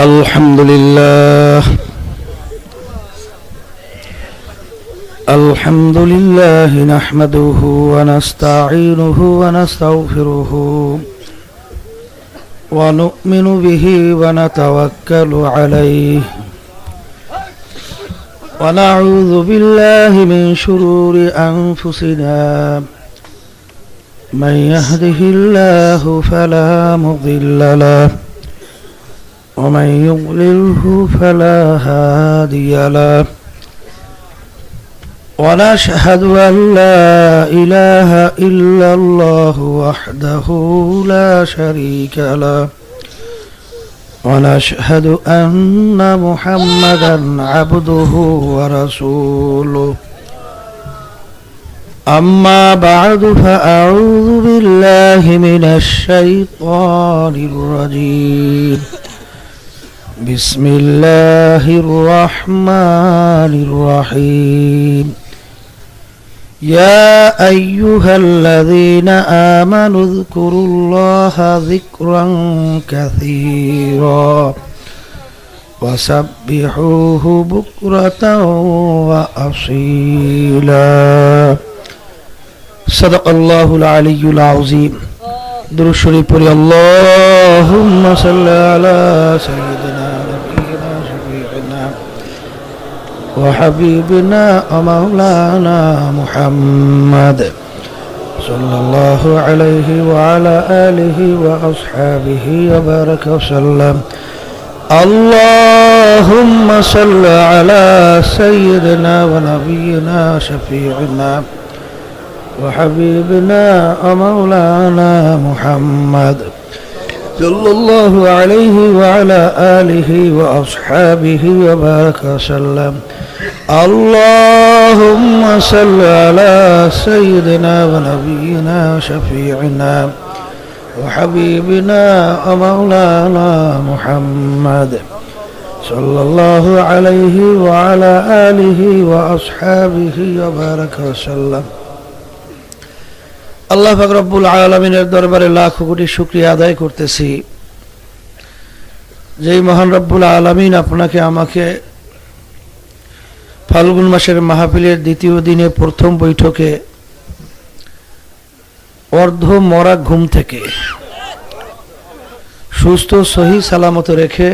الحمد لله الحمد لله نحمده ونستعينه ونستغفره ونؤمن به ونتوكل عليه ونعوذ بالله من شرور أنفسنا من يهده الله فلا مضل له ومن يضلله فلا هادي له ونشهد أن لا إله إلا الله وحده لا شريك له ونشهد أن محمدا عبده ورسوله أما بعد فأعوذ بالله من الشيطان الرجيم بسم الله الرحمن الرحيم يا أيها الذين آمنوا اذكروا الله ذكرا كثيرا وسبحوه بكرة وأصيلا صدق الله العلي العظيم درود شريف پڑھی اللهم صل على سيدنا نبينا شفيعنا وحبيبنا ومولانا محمد صلى الله عليه وعلى آله وأصحابه وبارك وسلم اللهم صل على سيدنا ونبينا شفيعنا وحبيبنا ومولانا محمد صلى الله عليه وعلى آله وأصحابه وبارك وسلم اللهم صل على سيدنا ونبينا شفيعنا وحبيبنا ومولانا محمد صلى الله عليه وعلى آله وأصحابه وبارك وسلم আল্লাহ পাক রব্বুল আলামিনের দরবারে লাখ কোটি শুকরিয়া আদায় করতেছি যেই মহান রব্বুল আলামিন আপনাকে আমাকে ফাল্গুন মাসের মাহফিলের দ্বিতীয় দিনে প্রথম বৈঠকে অর্ধ মরা ঘুম থেকে সুস্থ সহি সালামত রেখে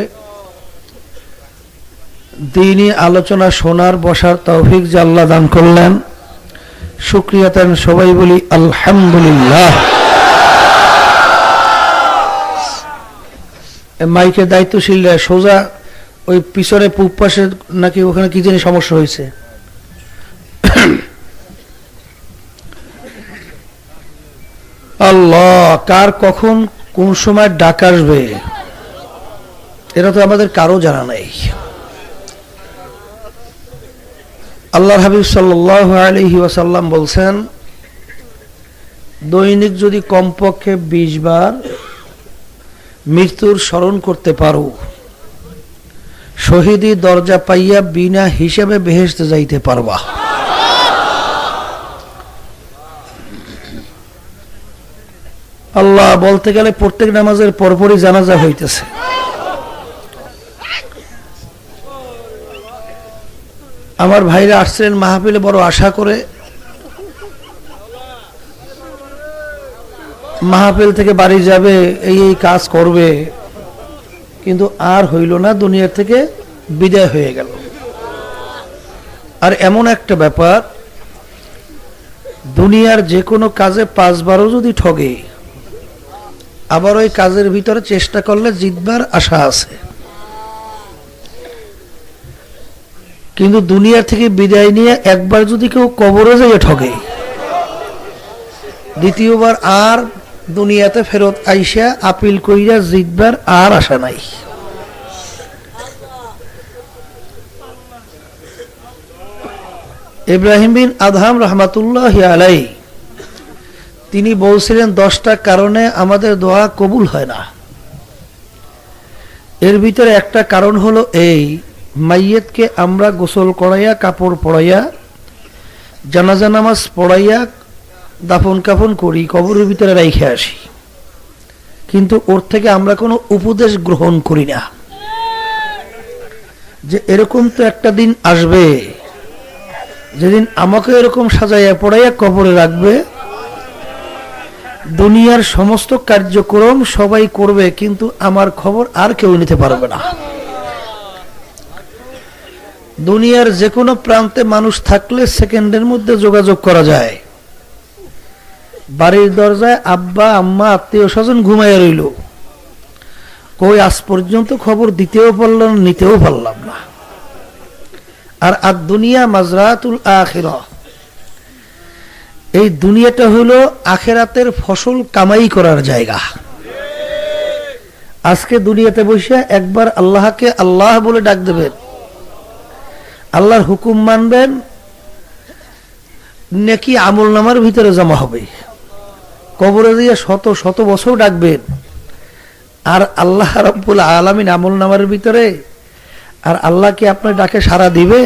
দ্বীনি আলোচনা শোনার বসার তৌফিক যে আল্লাহ দান করলেন শুকরিয়া তান সবাই বলি আলহামদুলিল্লাহ। মাইকের দায়িত্বশীল সোজা ওই পিছনে পূব পাশে নাকি ওখানে কি জানি সমস্যা হয়েছে আল্লাহ কার কখন কোন সময় ডাক আসবে এটা তো আমাদের কারো জানা নাই। আল্লাহর হাবিব সাল্লাল্লাহু আলাইহি ওয়াসাল্লাম বলছেন দৈনিক যদি কমপক্ষে 20 বার মৃত্যুর স্মরণ করতে পারো শহীদি দরজা পাইয়া বিনা হিসাবে বেহেশতে যাইতে পারবা। আল্লাহ বলতে গেলে প্রত্যেক নামাজের পরপরই জানাজা হইতেছে। আমার ভাইরা আসছেন মাহফিলে বড় আশা করে, মাহফিল থেকে বাড়ি যাবে, এই কাজ করবে, কিন্তু আর হইল না, দুনিয়ার থেকে বিদায় হয়ে গেল। আর এমন একটা ব্যাপার, দুনিয়ার যে কোনো কাজে 5 বারও যদি ঠগে আবার ওই কাজের ভিতরে চেষ্টা করলে জিতবার আশা আছে। কিন্তু দুনিয়া থেকে বিদায় নিয়ে একবার যদি কেউ কবরে যেয়ে ঠগে দ্বিতীয়বার আর দুনিয়াতে ফেরত আইসা আপিল কইরা জিতবার আর আশা নাই। ইব্রাহিম বিন আদহাম রহমাতুল্লাহি আলাইহি তিনি বলছিলেন 10টা কারণে আমাদের দোয়া কবুল হয় না। এর ভিতরে একটা কারণ হলো এই, মাইয়েতকে আমরা গোসল করাইয়া কাপড় পরাইয়া জানাজা নামাজ পড়াইয়া দাফন কাফন করি, কবরের ভিতরে রাইখে আসি, কিন্তু ওর থেকে আমরা কোনো উপদেশ গ্রহণ করি না। যে এরকম তো একটা দিন আসবে যেদিন আমাকে এরকম সাজাইয়া পড়াইয়া কবরে রাখবে, দুনিয়ার সমস্ত কার্যক্রম সবাই করবে, কিন্তু আমার খবর আর কেউ নিতে পারবে না। দুনিয়ার যে কোনো প্রান্তে মানুষ থাকলে সেকেন্ডের মধ্যে যোগাযোগ করা যায়। বাড়ির দরজায় আব্বা আম্মা আত্মীয় স্বজন ঘুমাইয়া রইল, কই আজ পর্যন্ত খবর দিতেও পারলাম না, নিতেও পারলাম না। আর আর দুনিয়া মাজরাতুল আখিরা, এই দুনিয়াটা হলো আখেরাতের ফসল কামাই করার জায়গা। আজকে দুনিয়াতে বসে একবার আল্লাহকে আল্লাহ বলে ডাক দেবেন, আল্লাহর হুকুম মানবেন, নেকি আমল নামার ভিতরে জমা হবে। কবরে দিয়ে শত শত বছর ডাকবেন, আর আল্লাহ রাব্বুল আলামিন আমল নামার ভিতরে, আর আল্লাহ কি আপনার ডাকে সাড়া দিবে?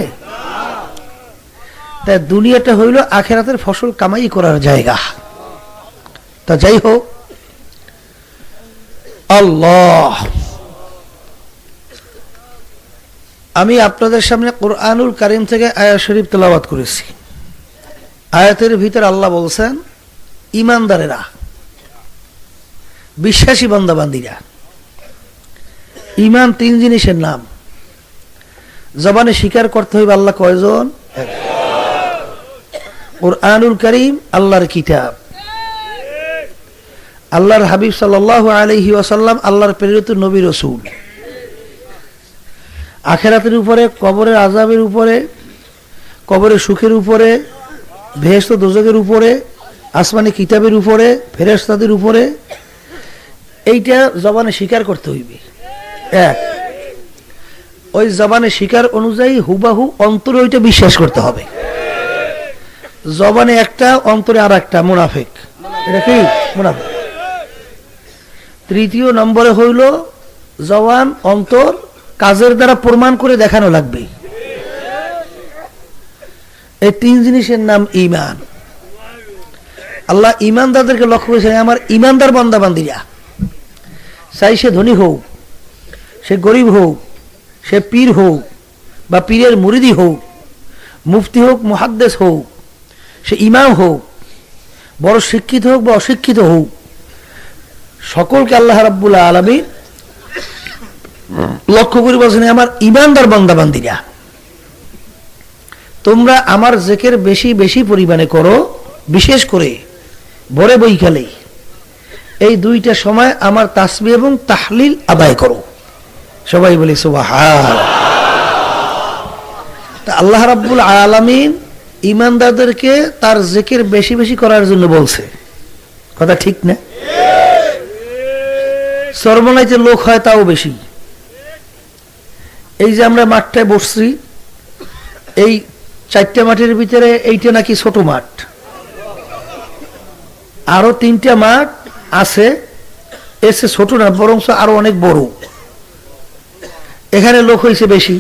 তাই দুনিয়াটা হইল আখেরাতের ফসল কামাই করার জায়গা। তা যাই হোক, আল্লাহ, আমি আপনাদের সামনে কোরআনুল কারীম থেকে আয়াত শরীফ তেলাওয়াত করেছি। আয়াতের ভিতর আল্লাহ বলছেন, ঈমানদারেরা, বিশ্বাসী বান্দাবান্দীরা। ঈমান তিন জিনিসের নাম, জবানে স্বীকার করতে হইবে আল্লাহ কয়জন? কোরআনুল কারীম আল্লাহর কিতাব, আল্লাহর হাবিব সাল্লাল্লাহু আলাইহি ওয়াসাল্লাম আল্লাহর প্রেরিত নবী রাসূল। আখিরাতের উপরে, কবরের আযাবের উপরে, কবরের সুখের উপরে, বেহেশত দোজখের উপরে, আসমানি কিতাবের উপরে, ফেরেশতাদের উপরে, এইটা জবানে স্বীকার করতে হইবে। এক, ওই জবানে স্বীকার অনুযায়ী হুবাহু অন্তরে ওইটা বিশ্বাস করতে হবে। জবানে একটা, অন্তরে আর একটা, মুনাফিক। এটা কি? মুনাফিক। তৃতীয় নম্বরে হইল জবান অন্তর কাজের দ্বারা প্রমাণ করে দেখানো লাগবে। এই তিন জিনিসের নাম ঈমান। আল্লাহ ঈমানদারদেরকে লক্ষ্য করেছেন, আমার ঈমানদার বান্দা বান্দিরা, চাই সে ধনী হোক, সে গরিব হোক, সে পীর হোক বা পীরের মুরিদি হোক, মুফতি হোক, মুহাদ্দিস হোক, সে ইমাম হোক, বড় শিক্ষিত হোক বা অশিক্ষিত হোক, সকলকে আল্লাহ রাব্বুল আলামিন লক্ষ্য করে বলছেন, আমার ঈমানদার বান্দা বান্দিরা, তোমরা আমার জিকির বেশি বেশি পরিমাণে করো, বিশেষ করে ভোরে বৈকালে এই দুইটা সময় আমার তাসবিহ এবং তাহলিল আদায় করো। সবাই বলি সুবহান। তা আল্লাহ রাব্বুল আলামিন ঈমানদারদেরকে তার জিকির বেশি বেশি করার জন্য বলছে। কথা ঠিক না? সর্বনাইতে লোক হয় তাও বেশি। এই যে আমরা মাঠটায় বসছি, এই চারটা মাঠের ভিতরে এইটা নাকি ছোট মাঠ, আরো তিনটা মাঠ আছে, এসে ছোট না, বরং আরো অনেক বড়। এখানে লোক হয়েছে বেশি।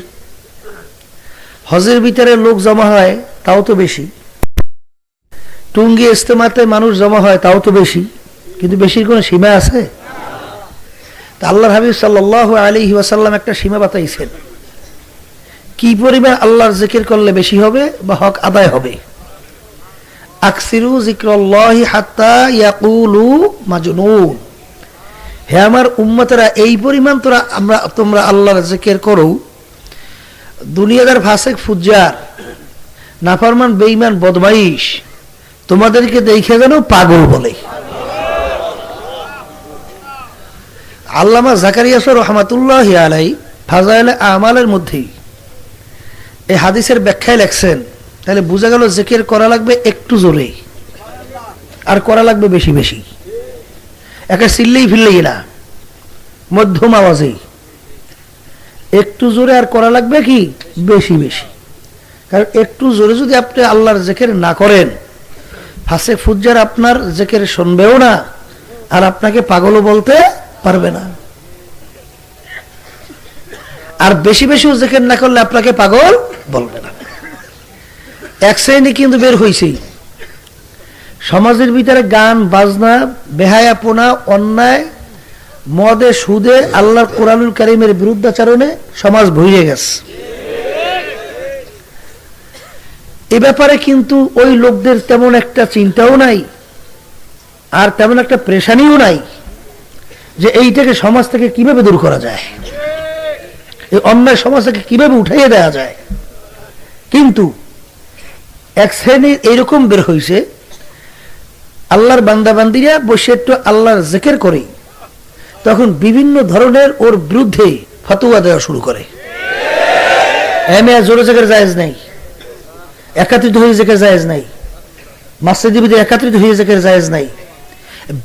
হজের ভিতরে লোক জমা হয় তাও তো বেশি। টুঙ্গি ইজতেমাতে মানুষ জমা হয় তাও তো বেশি, কিন্তু বেশির কোনো সীমা আছে? তা আল্লাহর হাবিব সাল্লাল্লাহু আলাইহি ওয়াসাল্লাম একটা সীমা বাতাইছেন, কি পরিমাণ আল্লাহর জিকির করলে বেশি হবে বা হক আদায় হবে। আকসিরু যিকরাল্লাহি হাত্তা ইয়াকুলু মাজনুন। হে আমার উম্মতেরা, এই পরিমাণ তোমরা আল্লাহর জিকির করো, দুনিয়াদার ফাসিক ফুজ্জার নাফরমান বেঈমান বদমাইশ তোমাদেরকে দেখে যেন পাগল বলে। আল্লামা জাকারিয়া রাহমাতুল্লাহি আলাইহি ফাজাইলে আমালের মধ্যে এই হাদিসের ব্যাখ্যায় লেখছেন, তাহলে বোঝা গেল জিকির করা লাগবে একটু জোরে, আর করা লাগবে বেশি বেশি। একা চিল্লেই ফিরলেই না, মধ্যম আওয়াজে একটু জোরে, আর করা লাগবে কি বেশি বেশি। কারণ একটু জোরে যদি আপনি আল্লাহর জিকির না করেন, ফাসিক ফুজ্জার আপনার জিকির শুনবেও না, আর আপনাকে পাগলও বলতে পারবে না। আর বেশি বেশি জিকির না করলে আপনাকে পাগল বলবে না। এক শ্রেণী কিন্তু বের হয়েছে সমাজের ভিতরে, গান বাজনা, বেহায়াপনা, অন্যায়, মদে সুদে, আল্লাহর কোরআনুল কারীমের বিরুদ্ধাচরণে সমাজ ভরে গেছে। এ ব্যাপারে কিন্তু ওই লোকদের তেমন একটা চিন্তাও নাই, আর তেমন একটা প্রেশানিও নাই যে এইটাকে সমাজ থেকে কিভাবে দূর করা যায়, এই অন্যায় সমাজ থেকে কিভাবে উঠাইয়ে দেওয়া যায়। কিন্তু এক শ্রেণীর এইরকম বের হয়েছে, আল্লাহর বান্দাবান্দিরা বসে একটু আল্লাহর জিকির করে তখন বিভিন্ন ধরনের ওর বিরুদ্ধে ফতোয়া দেওয়া শুরু করে। জোরে জিকির জায়েজ নাই, একত্রিত হয়ে জিকির জায়েজ নাই, মসজিদে বিদে একত্রিত হয়ে জিকির জায়েজ নাই,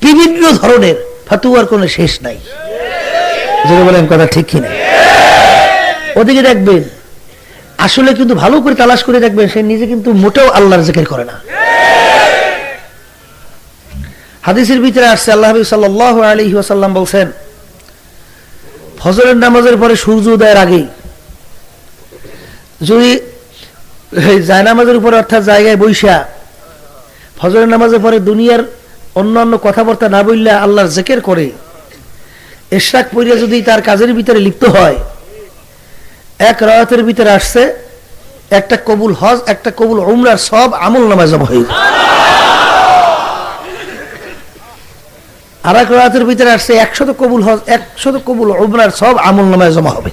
বিভিন্ন ধরনের ফতোয়ার কোনো শেষ নাই। যেটা বলেন কথা ঠিক কিনা? ওদিকে দেখবেন আসলে কিন্তু ভালো করে তালাশ করে দেখবেন সে নিজে কিন্তু মোটেও আল্লাহর জিকির করে না। হাদিসের ভিতরে আসছে আল্লাহ নবী সাল্লাল্লাহু আলাইহি ওয়াসাল্লাম বলেন, ফজরের নামাজের পরে সূর্য উদয়ের আগে যদি জায়নামাজের উপরে অর্থাৎ জায়গায় বৈশা ফজরের নামাজের পরে দুনিয়ার অন্যান্য কথাবার্তা না বললে আল্লাহর জিকির করে ইশরাক পড়িয়া যদি তার কাজের ভিতরে লিপ্ত হয়, এক রায়াতের ভিতরে আসছে একটা কবুল হজ একটা কবুল উমরার সব আমল নামায় জমা হয়ে যায়। আর এক রায়াতের ভিতরে আসছে 100 কবুল হজ 100 কবুল উমরার সব আমল নামায় জমা হবে,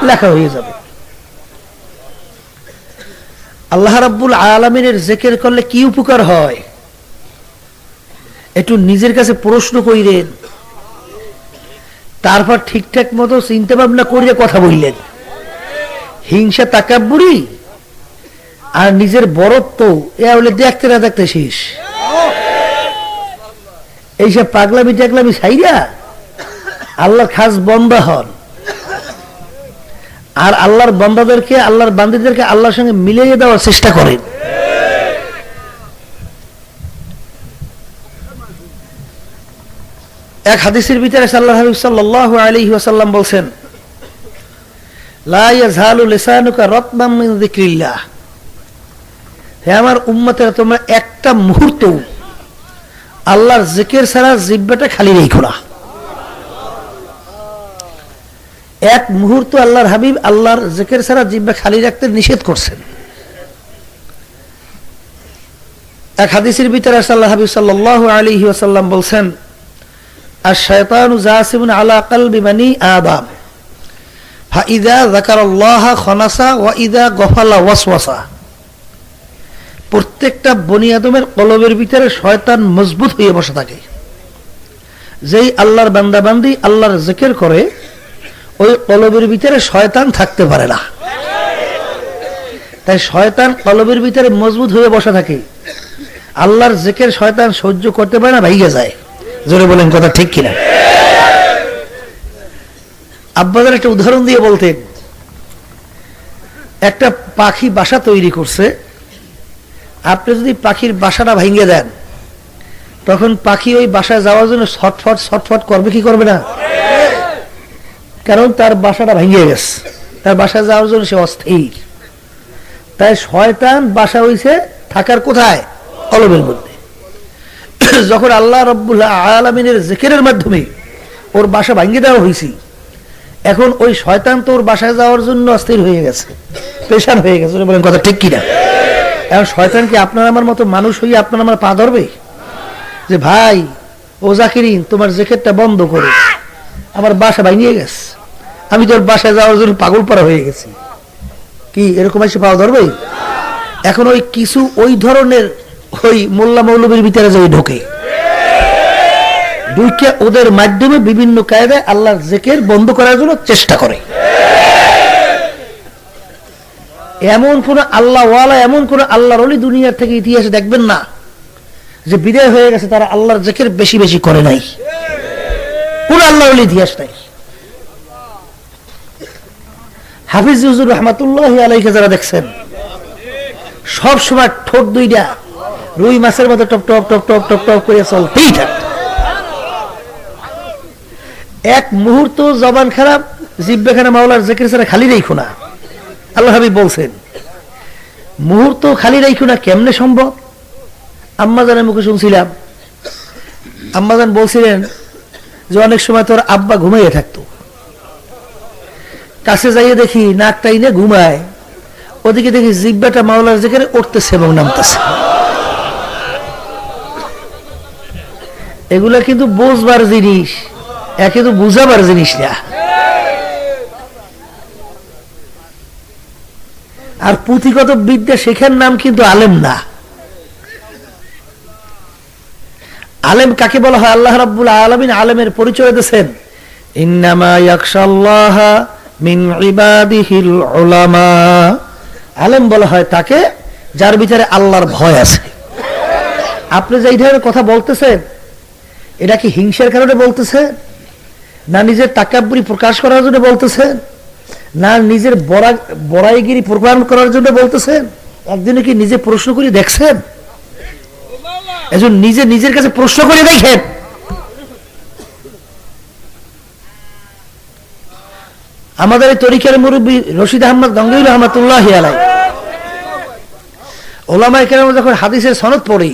লেখা হয়ে যাবে। আল্লাহ রাব্বুল আলামিনের জিকির করলে কি উপকার হয় একটু নিজের কাছে প্রশ্ন কইরেন, তারপর ঠিকঠাক মতো চিন্তা ভাবনা করিয়া কথা বললেন। হিংসা তাকাব্বুরি আর নিজের বড়ত্ব এ হলে দেখতে না দেখতে শেষ। এইসব পাগলামি টাগলামি ছাইরা আল্লাহর খাস বান্দা হন, আর আল্লাহর বান্দাদেরকে আল্লাহর বান্দীদেরকে আল্লাহর সঙ্গে মিলিয়ে দেওয়ার চেষ্টা করেন। এক হাদিসের ভিতরে আল্লাহর হাবিব সাল্লাল্লাহু আলাইহি ওয়াসাল্লাম বলেন, লা ইয়াযহালু লিসানুকা রাতবাম মিন যিকরিল্লাহ, হে আমার উম্মতেরা তোমরা একটা মুহূর্ত আল্লাহর জিকির ছাড়া জিহ্বাটা খালি রেখো না। এক মুহূর্ত আল্লাহর হাবিব আল্লাহর জিকির ছাড়া জিহ্বা খালি রাখতে নিষেধ করছেন। এক হাদিসের ভিতরে আল্লাহর হাবিব সাল্লাল্লাহু আলাইহি ওয়াসাল্লাম বলেন, আশ-শায়তানু জাসিমুন আলা কলবি বানি আদম ফাইযা যাকারাল্লাহ খানাসা ওয়া ইযা গফালা ওয়াসওয়াসা। প্রত্যেকটা বনি আদমের কলবের ভিতরে শয়তান মজবুত হয়ে বসে থাকে। যেই আল্লাহর বান্দা বান্দি আল্লাহর জিকির করে ওই কলবের ভিতরে শয়তান থাকতে পারে না। তাই শয়তান কলবের ভিতরে মজবুত হয়ে বসে থাকে, আল্লাহর জিকির শয়তান সহ্য করতে পারে না, ভাইগে যায়। জোরে বলেন কথা ঠিক কিনা? আব্বাজান একটা উদাহরণ দিয়ে বলতেন, একটা পাখি বাসা তৈরি করছে, আপনি যদি পাখির বাসাটা ভেঙে দেন তখন পাখি ওই বাসায় যাওয়ার জন্য ছটফট ছটফট করবে কি করবে না? কারণ তার বাসাটা ভেঙে গেছে, তার বাসায় যাওয়ার জন্য সে অস্থির। তাই শয়তান বাসা হইছে থাকার কোথায়? কলবের মধ্যে। যখন আল্লাহ রাব্বুল আলামিনের জিকিরের মাধ্যমে ওর বাসা ভেঙে দেওয়া হয়েছে, এখন ওই শয়তান তো ওর বাসায় যাওয়ার জন্য অস্থির হয়ে গেছে, পেরেশান হয়ে গেছে। বলেন কথা ঠিক কিনা? এখন শয়তান কি আপনার আমার মতো মানুষ হয়ে আপনার আমার পা ধরবে যে ভাই ও জাকিরিন তোমার জিকিরটা বন্ধ করো, আমার বাসা ভেঙে গেছে, আমি তোর বাসায় যাওয়ার জন্য পাগল পারা হয়ে গেছি, কি এরকম এসে পা ধরবে? এখন ওই কিছু ওই ধরনের ওই মোল্লা মৌলবীর ভিতরে যে ঢোকে, ঢুকে ওদের মাধ্যমে বিভিন্ন কায়দায় আল্লাহর জিকির বন্ধ করার জন্য চেষ্টা করে। এমন কোন আল্লাহ ওয়ালা এমন কোন আল্লাহর ওলি দুনিয়ার থেকে ইতিহাসে দেখবেন না যে বিদায় হয়ে গেছে তারা আল্লাহর জিকির বেশি বেশি করে নাই। কোন আল্লাহর ওলি ইতিহাস নাই। হাফিজ হুজুর রাহমাতুল্লাহি আলাইহি যারা দেখছেন সব সময় ঠোঁট দুইটা রুই মাছের মতো top top top top top top করে চলতেই থাকে। এক মুহূর্ত জবান খারাপ জিহ্বাখানা মাওলার জিকির ছাড়া খালি রাখো না। আল্লাহ হাবিব বলছেন মুহূর্ত খালি রাখো না, কেমনে সম্ভব? আম্মাজানের মুখে শুনছিলাম, আম্মাজান বলছিলেন যে অনেক সময় তোর আব্বা ঘুমাইয়ে থাকতো, কাছে যাইয়ে দেখি নাক টাইনে ঘুমায়, ওদিকে দেখি জিব্বাটা মাওলার জিকিরে উঠতেছে এবং নামতেছে। এগুলা কিন্তু বুঝবার জিনিস, একে তো বুঝাবার জিনিস না। আর পুঁথিগত বিদ্যা শেখার নাম কিন্তু আলেম না। আলেম কাকে বলা হয়? আল্লাহ রাব্বুল আলামিন আলেমের পরিচয় দিয়েছেন, ইন্নামা ইয়াখশাল্লাহা মিন ইবাদিহিল উলামা। আলেম বলা হয় তাকে যার ভিতরে আল্লাহর ভয় আছে। আপনি যে এই ধরনের কথা বলতেছেন, এটা কি হিংসার কারণে বলতেছেন, না নিজের তাকাব্বুরি প্রকাশ করার জন্য বলতেছেন, না নিজের বড়াইগিরি প্রমাণ করার জন্য বলতেছেন? একদিনে কি নিজে প্রশ্ন করে দেখছেন? একজন নিজে নিজের কাছে প্রশ্ন করে দেখেন। আমাদের এই তরিকার মুরব্বী রশিদ আহমদ গঙ্গোই রহমাতুল্লাহি আলাইহি, ওলামায়ে কেরাম যখন হাদিসের সনদ পড়ে,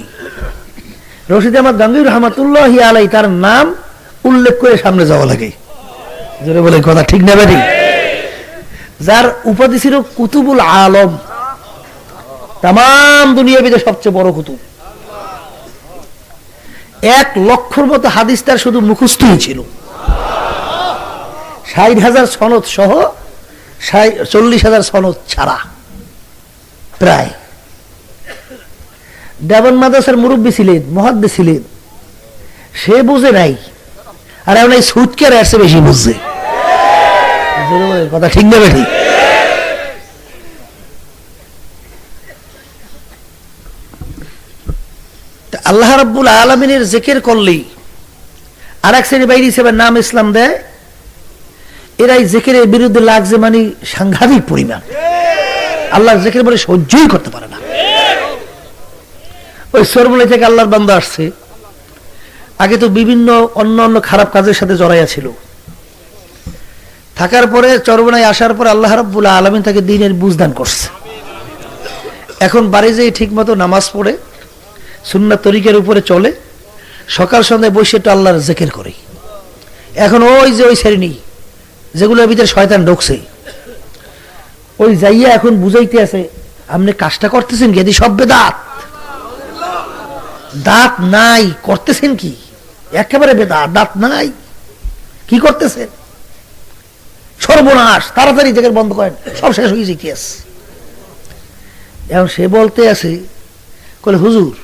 রশিদ আহমদ গঙ্গোই রহমাতুল্লাহি আলাইহি তার নাম উল্লেখ করে সামনে যাওয়া লাগে। জোরে বলে কথা ঠিক না বেঠিক? যার উপাধি ছিল কুতুবুল আলম, তাম দুনিয়ার ভিতরে সবচেয়ে বড় কুতুব। 1 লক্ষর মতো হাদিস তার শুধু মুখস্থই ছিল, 60,000 সনদ সহ 40,000 সনদ ছাড়া প্রায়। দেবন মাদ্রাসার মুরব্বী ছিলেন, মুহাদ্দিস ছিলেন, সে বুঝে নাই, আর এখন এই সুদকে আসছে বেশি বুঝছে। কথা ঠিক না বেঠিক? আল্লাহ রাব্বুল আলামিনের জিকির করলেই আর এক শ্রেণী বাইরে হিসেবে নাম ইসলাম দেয়, এরাই জিকিরের বিরুদ্ধে লাগছে মানে সাংঘাতিক পরিমাণ। আল্লাহর জিকির বলে সহ্যই করতে পারে না। ওই সরমলাই থেকে আল্লাহর বান্দা আসছে, আগে তো বিভিন্ন অন্য খারাপ কাজের সাথে জড়াইয়া ছিল, থাকার পরে চরমনায় আসার পর আল্লাহ রাব্বুল আলামিন তাকে দ্বীনের বুঝদান করছে। এখন বাড়ি যেয়ে ঠিক মতো নামাজ পড়ে সুন্নাত তরিকার উপরে চলে, সকাল সন্ধ্যায় বসে একটু আল্লাহর জিকির করে। এখন ওই যে ওই শ্রেণী যেগুলোর ভিতরে শয়তান ঢুকছে, ওই যাইয়া এখন বুঝাইতে আছে, আপনি কাজটা করতেছেন কি? এদি সব বেদাত, দাঁত নাই করতেছেন কি? একেবারে বেদাত, দাঁত নাই কি করতেছেন? সর্বনাশ, তাড়াতাড়ি জিকির বন্ধ করেন, সব শেষ হয়ে যেতে আছে। এখন সে বলতে আছে, বলে হুজুর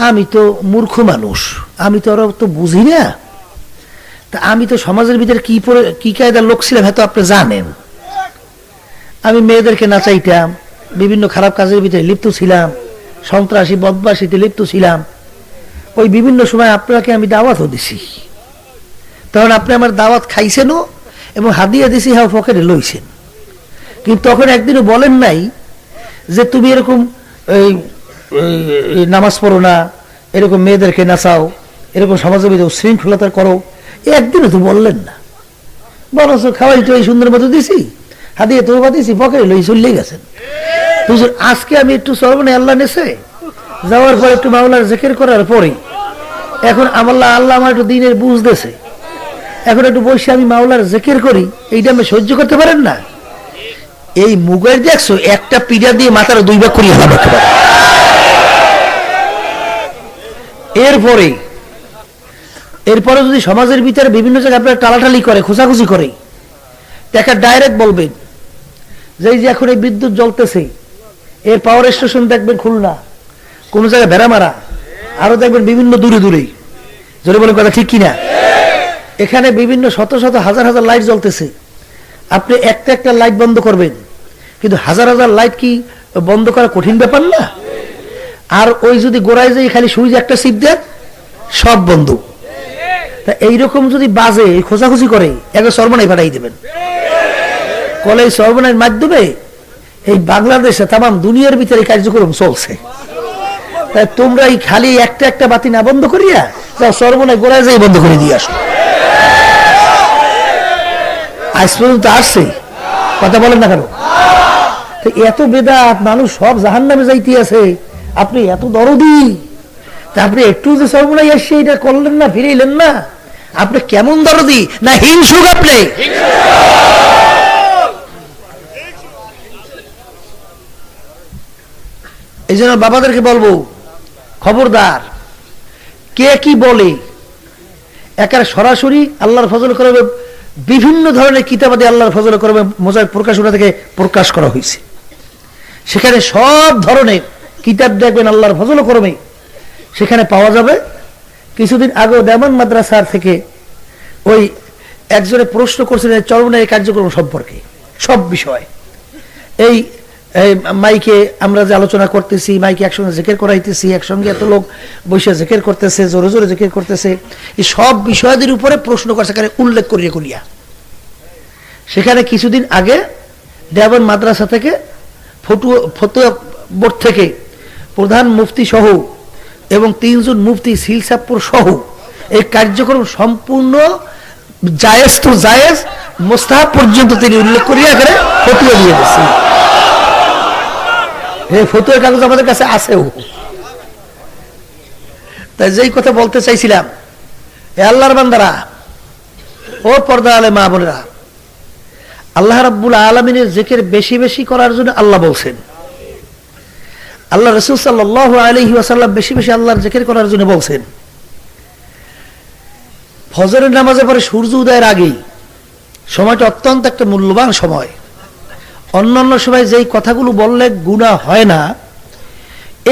আমি তো মূর্খ মানুষ, আমি তো আরো তো বুঝি না, তা আমি তো সমাজের ভিতরে কি কায়দার লোক ছিলাম হয়তো আপনি জানেন। আমি মেয়েদেরকে নাচাইতাম, বিভিন্ন খারাপ কাজের ভিতরে লিপ্ত ছিলাম, সন্ত্রাসী বদমাশিতে লিপ্ত ছিলাম। ওই বিভিন্ন সময় আপনাকে আমি দাওয়াতও দিছি, তখন আপনি আমার দাওয়াত খাইছেনও এবং হাদিয়া দিছি, হ্যাঁ পকেটে লইছেন, কিন্তু তখন একদিনও বলেন নাই যে তুমি এরকম নামাজ পড়ো না, এরকম মেয়েদেরকে নাচাও, এরকম সমাজের ভিতরে উশৃঙ্খলতা করো, একদিনও তো বললেন না। বরঞ্চ খাওয়াই তো এই সুন্দর মতো দিছি, হাদিয়া তো দিছি, পকেটে লই চলে গেছেন। আজকে আমি একটু সর্বনে আল্লাহ নেছে যাওয়ার পর একটু মাওলার জিকির করার পরে এখন আল্লাহ আমার একটু দ্বীনের বুঝ দিয়েছে, এখন একটু বসে আমি মাওলার জিকির করি, এইটা আমি সহ্য করতে পারেন না? এই মুগের দেখছো একটা পিঠা দিয়ে মাথার 2 ভাগ করিয়ে হলাম একেবারে। এরপরে যদি সমাজের ভিতরে বিভিন্ন জায়গায় আপনার টালাটালি করে, খোঁচাখুচি করে, দেখা ডাইরেক্ট বলবেন যে এই যে এখন এই বিদ্যুৎ জ্বলতেছে, এর পাওয়ার স্টেশন দেখবেন খুলনা, কোন জায়গায় ভেড়ামারা, আরো দেখবেন বিভিন্ন দূরে দূরে। জোরে বলেন কথা ঠিক কিনা? এখানে বিভিন্ন শত শত হাজার হাজার লাইট জ্বলতেছে, আপনি একটা লাইট বন্ধ করবেন, কিন্তু হাজার হাজার লাইট কি বন্ধ করা কঠিন ব্যাপার না? আর ওই যদি গোড়ায় যাই খালি সুইচ একটা চিপ দেন, সব বন্ধ। তা এইরকম যদি বাজে খোঁজাখুঁজি করে একবার সর্বনাই পাঠাই দেবেন। কলে সর্বনাইয়ের মাধ্যমে এই বাংলাদেশে তাম দুনিয়ার ভিতরে কার্যক্রম চলছে। তাই তোমরা এই খালি একটা বাতি না বন্ধ করিয়া যাও সর্বনাই গোড়ায় যাই বন্ধ করে দিয়ে আসো। আজ পর্যন্ত আসছে, কথা বলেন না কেন? এত বেদাত, মানুষ সব জাহান্নামে যাইতে আছে, আপনি এত দরদি, তা আপনি একটু যে সর্বনাই আসছে এটা করলেন না, ফিরেইলেন না, আপনি কেমন দরদি না হিংসুক? আপনি জন্য বাবাদেরকে বলবো, খবরদার, কে কি বলে একার সরাসরি আল্লাহর ফজল করবে, বিভিন্ন ধরনের কিতাবাদি আল্লাহর ফজল করবে মোজাইক প্রকাশনা থেকে প্রকাশ করা হয়েছে। সেখানে সব ধরনের কিতাব দেখবেন আল্লাহর ফজল করবে সেখানে পাওয়া যাবে। কিছুদিন আগেও দেওবন্দ মাদ্রাসার থেকে ওই একজনে প্রশ্ন করছিলেন চরমনাই কার্যক্রম সম্পর্কে, সব বিষয়। এই মাইকে আমরা যে আলোচনা করতেছি, মাইকে একসঙ্গে জিকির করাইতেছি, একসঙ্গে এত লোক বসে জিকির করতেছে, জোরে জোরে জিকির করতেছে, এই সব বিষয়াদের উপরে প্রশ্ন করে সেখানে উল্লেখ করিয়া করিয়া। সেখানে কিছুদিন আগে দেওবন্দ মাদ্রাসা থেকে ফতুয়া বোর্ড থেকে প্রধান মুফতি সহ এবং 3 জন মুফতি সিলসাপুর সহ এই কার্যক্রম সম্পূর্ণ জায়েজ তো জায়েজ, মুস্তাহাব পর্যন্ত তিনি উল্লেখ করিয়া করে ফতুয়া দিয়ে দিয়েছেন। এই ফতুয়ার কাগজ আমাদের কাছে আছেও। তাই যেই কথা বলতে চাইছিলাম, এ আল্লাহর বান্দারা, ও পর্দা আলে মা বোনেরা, আল্লাহ রাব্বুল আলামিনের জিকির বেশি বেশি করার জন্য আল্লাহ বলছেন। আল্লাহ রাসূল সাল্লাল্লাহু আলাইহি ওয়াসাল্লাম বেশি বেশি আল্লাহর জিকির করার জন্য বলছেন। ফজরের নামাজের পরে সূর্য উদয়ের আগেই সময়টা অত্যন্ত একটা মূল্যবান সময়। অন্যান্য সময় যেই কথাগুলো বললে গুনাহ হয় না,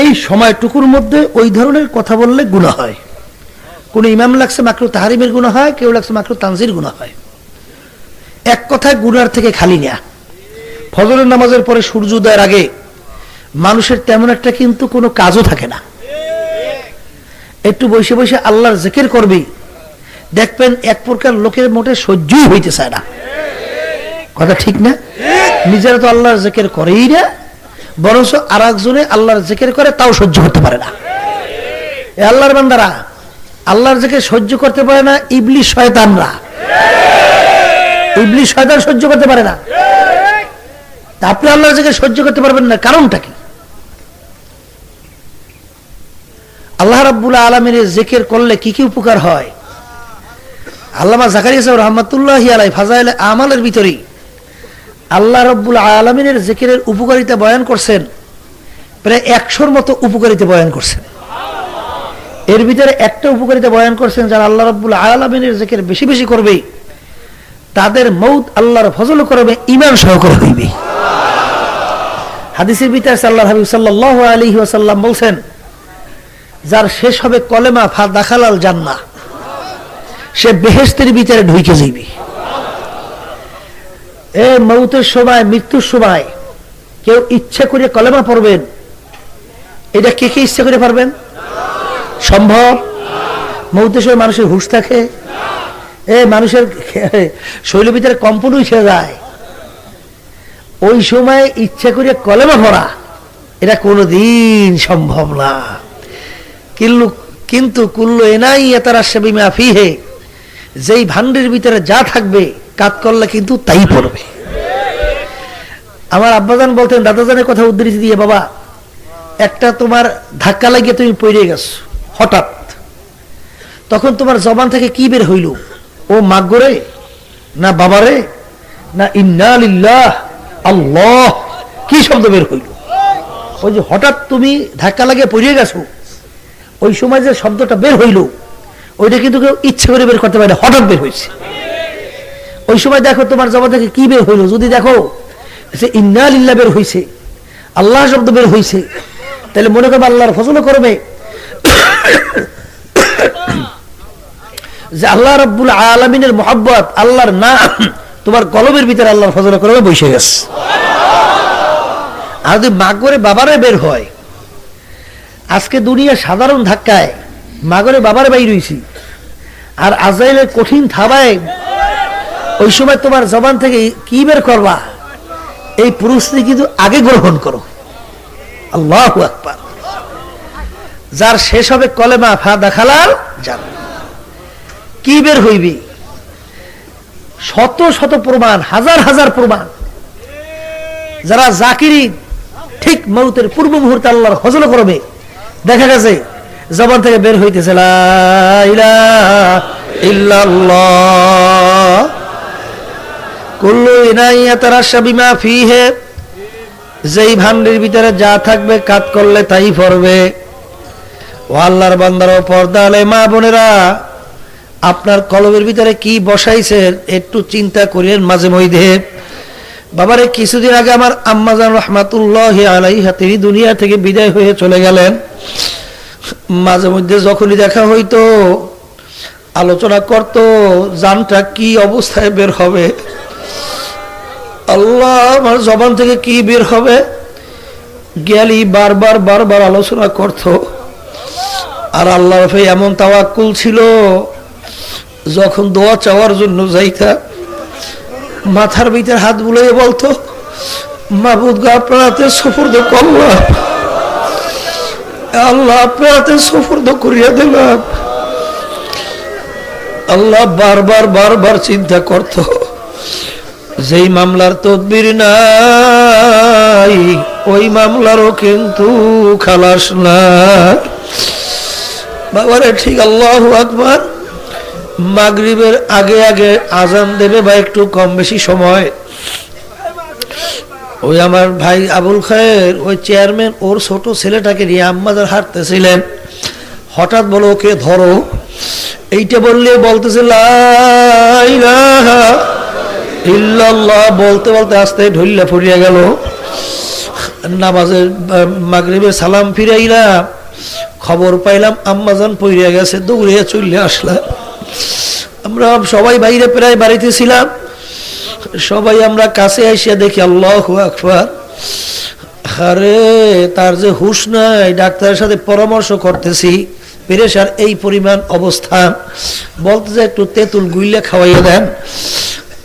এই সময়টুকুর মধ্যে ওই ধরনের কথা বললে গুনাহ হয়। কোন ইমাম লাগছে মাকরু তাহরিমের গুনাহ হয়, কেউ লাগছে মাকরু তানজির গুনাহ হয়। এক কথায় গুনার থেকে খালি না। ফজরের নামাজের পরে সূর্য উদয়ের আগে মানুষের তেমন একটা কিন্তু কোনো কাজও থাকে না। একটু বসে বসে আল্লাহর জিকির করবি, দেখবেন এক প্রকার লোকের মোটে সহ্যই হইতে চায় না। কথা ঠিক না? নিজেরা তো আল্লাহর জিকির করেই না, বরঞ্চ আর একজনে আল্লাহর জিকির করে তাও সহ্য করতে পারে না। এ আল্লাহর বান্দারা, আল্লাহর জিকির সহ্য করতে পারে না ইবলিস শয়তানরা। ইবলিস শয়তান সহ্য করতে পারে না। আপনি আল্লাহর জিকির সহ্য করতে পারবেন না, কারণটা কি? আল্লাহ রাব্বুল আলামিনের জিকির করলে কি কি উপকার হয়? আল্লামা জাকারিয়া সাহেব রাহমাতুল্লাহি আলাইহি ফাজাইলে আমালের ভিতরে আল্লাহ রাব্বুল আলামিনের জিকিরের উপকারিতা বয়ান করছেন, প্রায় 100-র মতো উপকারিতা বয়ান করছেন। এর ভিতরে একটা উপকারিতা বয়ান করছেন, যারা আল্লাহ রাব্বুল আলামিনের জিকির বেশি বেশি করবে তাদের মউত আল্লাহর ফজল করবে, ঈমান সহকারে হইবে। হাদিসের ভিতরে আল্লাহর হাবিব সাল্লাল্লাহু আলাইহি ওয়াসাল্লাম বলেন, যার শেষ হবে কলেমা ফা দাখালাল জান্নাহ, সে বেহেশতের ভিতরে ঢুকে যাবে। এই মউতের সময়, মৃত্যুর সময় কেউ ইচ্ছা করে কলেমা পড়বেন, এটা কে কে ইচ্ছা করে পারবেন? সম্ভব? মউতের সময় মানুষের হুঁশ থাকে, মানুষের শরীরের ভিতরে কম্পন উঠে যায়, ওই সময় ইচ্ছা করে কলেমা পড়া এটা কোনোদিন সম্ভব না। কিন্তু কুল্লু এনাইয়াতারাশা বিমা ফিহি, যেই ভান্ডের ভিতরে যা থাকবে কাজ করলে কিন্তু তাই পড়বে। আমার আব্বাজান বলতেন, দাদাজানের কথা উদ্ধৃতি দিয়ে, বাবা একটা তোমার ধাক্কা লাগিয়ে তুমি পড়ে গেছো হঠাৎ, তখন তোমার জবান থেকে কি বের হইল? ও মাগরে, না বাবারে, না ইন্না লিল্লাহ আল্লাহ, কি শব্দ বের হইল? ওই যে হঠাৎ তুমি ধাক্কা লাগিয়ে পড়ে গেছো, ওই সময় যে শব্দটা বের হইল ওইটা কিন্তু কেউ ইচ্ছে করে বের করতে পারে না, হঠাৎ বের হয়েছে। ওই সময় দেখো তোমার জবান থেকে কি বের হইল, যদি দেখো যে ইন্না লিল্লাহ বের হইছে, আল্লাহ শব্দ বের হইছে, তাহলে মনে করবে আল্লাহর ফজল করবে যে আল্লাহ রাব্বুল আলামিনের মুহাব্বত, আল্লাহর নাম তোমার কলবের ভিতরে আল্লাহর ফজল করবে বসে গেছে। আর যদি মাগরে বাবারে বের হয়, আজকে দুনিয়া সাধারণ ধাক্কায় মাগরে বাবারে বাইর হইছি, আর আজরাইলের কঠিন থাবায় ওই সময় তোমার জবান থেকে কি বের করবা, এই প্রস্তুতি কিন্তু আগে গ্রহণ করো। আল্লাহু আকবার। যার শেষ হবে কলেমা ফা দাখালাল জান্নাহ, কি বের হইবে? শত শত প্রমাণ, হাজার হাজার প্রমাণ। যারা জাকিরি ঠিক মউতের পূর্ব মুহূর্তে আল্লাহর ফজল করবে, দেখা গেছে জবান থেকে বের হইতেছে লা ইলাহা ইল্লাল্লাহ কুল্লু ইনাইয়াতারাশা বিমা ফিহি যেই ভান্ডির ভিতরে যা থাকবে কাজ করলে তাই পড়বে। ও আল্লাহর বান্দারা, পর্দা আলে মা বোনেরা, আপনার কলবের ভিতরে কি বসাইছেন একটু চিন্তা করিলেন মাঝে মধ্যে। বাবারে, কিছুদিন আগে আমার আম্মাজান রহমাতুল্লাহি আলাইহা তিনি দুনিয়া থেকে বিদায় হয়ে চলে গেলেন। মাঝে মধ্যে যখনই দেখা হইতো আলোচনা করত জানটা কি অবস্থায় বের হবে, আল্লাহ আমার জবান থেকে কি বের হবে, জ্ঞানী বারবার বারবার আলোচনা করত। আর আল্লাহর উপরে এমন তাওয়াক্কুল ছিল, যখন দোয়া চাওয়ার জন্য যাইতা মাথার ভিতরে হাত বুলিয়ে বলতো, মাহবুদ গো আপনার হাতে সুপুর্দ করলাম, আল্লাহ আপনার হাতে সুপুর্দ করিয়া দিলাম। আল্লাহ বারবার বারবার চিন্তা করত, যেই মামলার তদবির নাই ওই মামলারও কিন্তু খালাস না। বাবারে, ঠিক আল্লাহু আকবার, মাগরিবের আগে আগে আজান দেবে বা একটু কম বেশি সময়, ওই আমার ভাই আবুল খায়ের ওই চেয়ারম্যান ওর ছোট ছেলেটাকে নিয়ে আম্মাজার হাঁটতেছিলেন। হঠাৎ বলো ওকে ধরো, এইটা বললে বলতেছে লা ইলাহা ইল্লাল্লাহ, বলতে বলতে আস্তে ঢইলা ফুরিয়া গেল। নামাজের মাগরিবের সালাম ফিরাইলা, খবর পাইলাম আম্মাজান পইরা গেছে, দৌড়িয়া চলে আসলাম। আমরা সবাই বাইরে প্রায় বাড়িতে ছিলাম, সবাই আমরা কাছে এসে দেখি আল্লাহু আকবার, আরে তার যে হুঁশ নাই, ডাক্তারের সাথে পরামর্শ করতেছি, প্রেসার এই পরিমাণ অবস্থা, বলতেছে একটু তেঁতুল গুইলা খাওয়াইয়া দেন।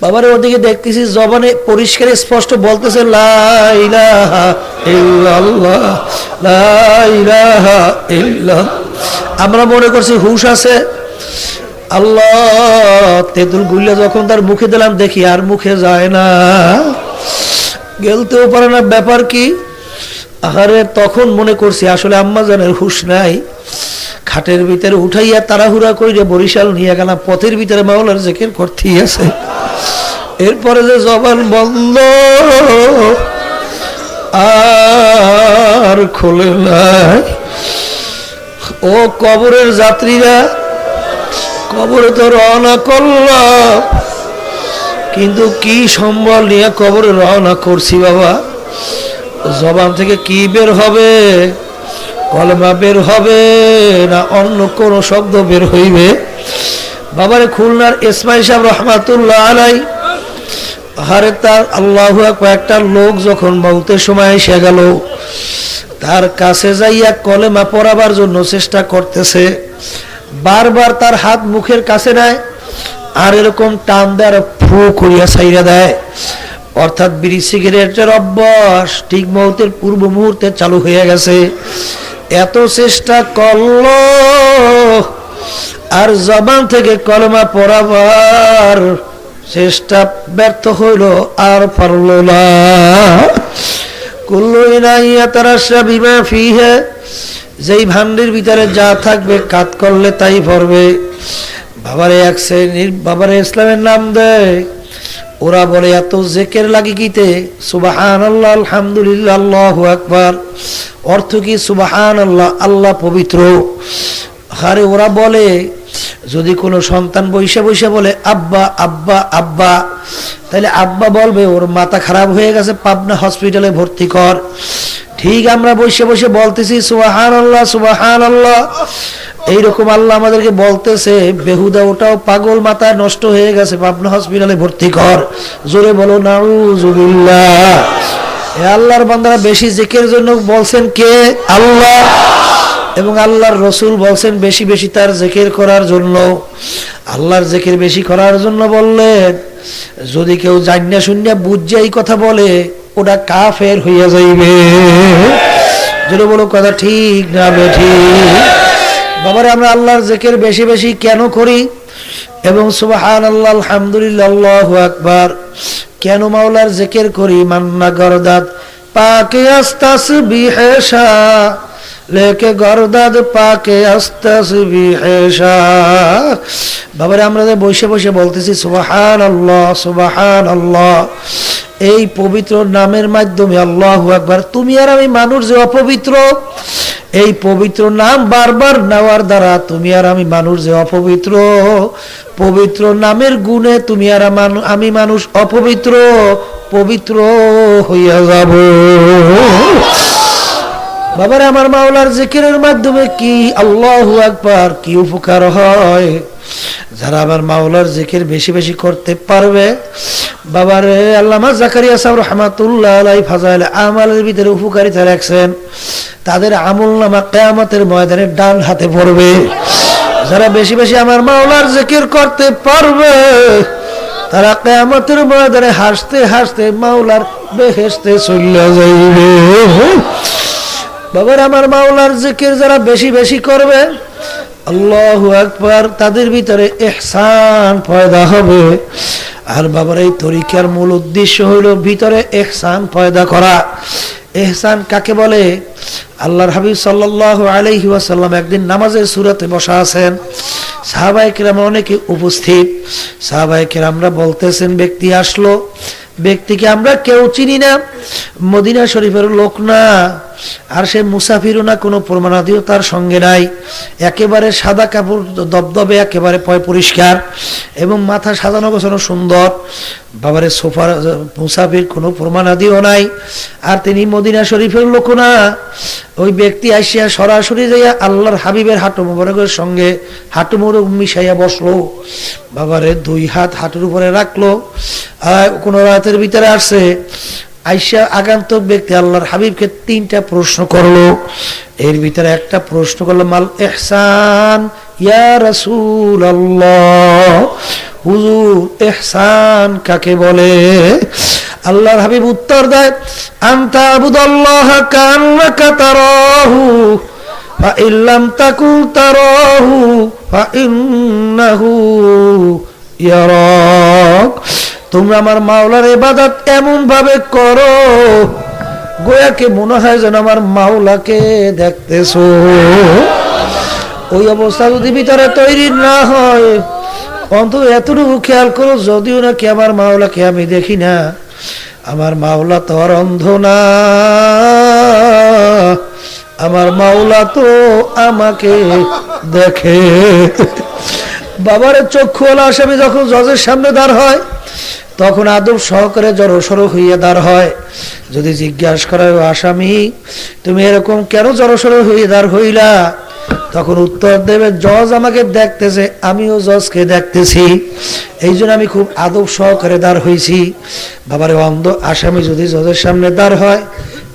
বাবার ওদিকে দেখতেছি জবানে পরিষ্কার স্পষ্ট বলতেছে লা ইলাহা ইল্লাল্লাহ, লা ইলাহা ইল্লাল্লাহ। আমরা মনে করছি হুঁশ আছে। আল্লাহ, তেঁতুল গুইলা যখন তার মুখে দিলাম দেখি আর মুখে যায় না, গেলতেও পারে না, ব্যাপার কি? আরে তখন মনে করছি আসলে আম্মাজানের হুঁশ নাই। খাটের ভিতরে উঠাইয়া তাড়াহুড়া কইরে বরিশাল নিয়ে গেলাম, পথের ভিতরে মাওলার জিকির করতেই আছে। এরপরে যে জবান বন্ধ আর খোলে নাই। ও কবরের যাত্রীরা, কবরে তো রওনা করলাম, কিন্তু কি সম্বল নিয়ে কবরে রওনা করছি বাবা, জবান থেকে কি বের হবে? কলমা বের হবে না অন্য কোন শব্দ বের হইবে? বাবারে, খুলনার ইসমাইল সাহেব রহমাতুল্লাহ আলাই, আরে তার আল্লাহু আকবার, একটা লোক যখন মউতের সময় এসে গেল, তার কাছে যাইয়া কলেমা পড়াবার জন্য চেষ্টা করতেছে, বারবার তার হাত মুখের কাছে নেয় আর এরকম টান দেয় আর ফু করিয়া ছাইরা দেয়। অর্থাৎ বিড়ি সিগারেটের অভ্যাস ঠিক মউতের পূর্ব মুহূর্তে চালু হয়ে গেছে। এত চেষ্টা করল আর জবান থেকে কলেমা পড়াবার চেষ্টা ব্যর্থ হইল, আর পারল না। কুল্লু ইনাইয়া তারাশা বিমা ফিহে, যেই ভান্ডির ভিতরে যা থাকবে কাজ করলে তাই পড়বে। বাবারে এক শ্রেণীর বাবারে ইসলামের নাম দেয়, ওরা বলে এত জিকির লাগে কিতে, সুবহানাল্লাহ আলহামদুলিল্লাহ আল্লাহু আকবার। অর্থ কি? সুবহানাল্লাহ, আল্লাহ পবিত্র। আরে ওরা বলে যদি কোনো সন্তান বৈশা বৈশা বলে আব্বা আব্বা আব্বা, তাহলে আব্বা বলবে ওর মাথা খারাপ হয়ে গেছে, পাবনা হসপিটালে ভর্তি কর। ঠিক আমরা বসে বসে বলতেছি সুবহানাল্লাহ সুবহানাল্লাহ, এইরকম আল্লাহ আমাদেরকে বলতেছে বেহুদা, ওটাও পাগল, মাথা নষ্ট হয়ে গেছে, পাবনা হসপিটালে ভর্তি কর। জোরে বলো নাউজুবিল্লাহ। এ আল্লাহর বান্দারা বেশি জিকিরের জন্য বলছেন কে? আল্লাহ। এবং আল্লাহর রসুল বলছেন বেশি বেশি তার জিকির করার জন্য। আল্লাহর জিকির বেশি করার জন্য বললেন, যদি কেউ জান্না শুনিয়া বুঝে এই কথা বলে ওটা কাফের হইয়া যাইবে। যদি বলো কথা ঠিক না বেঠিক? বাবারে, আমরা আল্লাহর জিকির বেশি বেশি কেন করি এবং সুবহানাল্লাহ আলহামদুলিল্লাহ আল্লাহু আকবার কেন মাওলার জিকির করি? মান্না গরদাদ পাকে আস্তাসবিহে শাহ, লেকে গরদাদ পাকে আস্তাসবিহে শাহ। বাবারে, আমরা বসে বসে বলতেছি সুবহানাল্লাহ সুবহানাল্লাহ, এই পবিত্র নামের মাধ্যমে আল্লাহু আকবার, তুমি আর আমি মানুষ যে অপবিত্র, এই পবিত্র নাম বারবার নেওয়ার দ্বারা তুমি আর আমি মানুষ যে অপবিত্র, পবিত্র নামের গুণে তুমি আর আমি মানুষ অপবিত্র পবিত্র হইয়া যাব। বাবারে আমার মাওলার জিকিরের মাধ্যমে কি আল্লাহু আকবার কি উপকার হয়। যারা আমার মাওলার জিকির বেশি বেশি করতে পারবে, বাবারে আল্লামা জাকারিয়া সাহেব রাহমাতুল্লাহ আলাইহি ফাজাইলে আমালের ভিতরে উপকারিতা রাখছেন, তাদের আমলনামা কিয়ামতের ময়দানে ডান হাতে পড়বে। যারা বেশি বেশি আমার মাওলার জিকির করতে পারবে, তারা কিয়ামতের ময়দানে হাসতে হাসতে মাওলার বেহেশতে চলে যাইবে। বাবার আমার মাওলার জিকির যারা বেশি বেশি করবে, আল্লাহু আকবার, তাদের ভিতরে ইহসান পয়দা হবে। আর বাবার এই তরিকার মূল উদ্দেশ্য হইল ভিতরে ইহসান পয়দা করা। ইহসান কাকে বলে? আল্লাহর হাবিব সাল্লাল্লাহু আলাইহি ওয়াসাল্লাম একদিন নামাজের সূরাতে বসা আছেন, সাহাবায়ে কেরাম অনেকে উপস্থিত। সাহাবায়ে কেরামরা বলতেছেন, ব্যক্তি আসলো, ব্যক্তিকে আমরা কেউ চিনি না, মদিনা শরীফের লোক না, আর সে মুসাফিরও না, কোনো প্রমাণাদিও তার সঙ্গে নাই, একেবারে সাদা কাপড় দবদবে, একেবারে পরিষ্কার এবং মাথা সাজানো গোছানো সুন্দর। বাবারে সোফার মুসাফির, কোনো প্রমাণাদিও নাই, আর তিনি মদিনা শরীফের লোক না। ওই ব্যক্তি আসিয়া সরাসরি যাইয়া আল্লাহর হাবিবের হাঁটু মোবারকের সঙ্গে হাঁটু মোবারক মিশাইয়া বসলো। বাবারে দুই হাত হাঁটুর উপরে রাখলো। কোন রাতের ভিতরে আসছে, আইসা আগন্তুক ব্যক্তি আল্লাহর হাবিবকে তিনটা প্রশ্ন করলো। এর ভিতরে একটা প্রশ্ন করলো, মাল ইহসান ইয়া রাসূলুল্লাহ, হুজুর ইহসান কাকে বলে? আল্লাহর হাবিব উত্তর দেয়, আনতা আবুদাল্লাহ কান্নাকা তারাহু ফা ইল্লাম তাকুন তারাহু ফা ইন্নাহু ইয়ারাক। তোমরা আমার মাওলার ইবাদত এমন ভাবে করো গোয়াকে মনে হয় যেন আমার মাওলাকে দেখতেছো। ওই অবস্থা যদি ভিতরে তৈরি না হয়, অন্তত এতটুকু খেয়াল করো, যদিও নাকি আমার মাওলাকে আমি দেখি না, আমার মাওলা তো আর অন্ধ না, আমার মাওলা তো আমাকে দেখে। বাবারে চক্ষুওয়ালা আসামি যখন জজের সামনে দাঁড় হয়, তখন আদব সহকারে জড়সড় হইয়া দাঁড় হয়। যদি জিজ্ঞাসা করা হয়, আসামি তুমি এরকম কেন জড়সড় হইয়া দাঁড় হইলা, তখন উত্তর দেবে, জজ আমাকে দেখতেছে, আমিও জজকে দেখতেছি, এই জন্য আমি খুব আদব সহকারে দাঁড় হয়েছি। বাবারে অন্ধ আসামি যদি জজের সামনে দাঁড় হয়,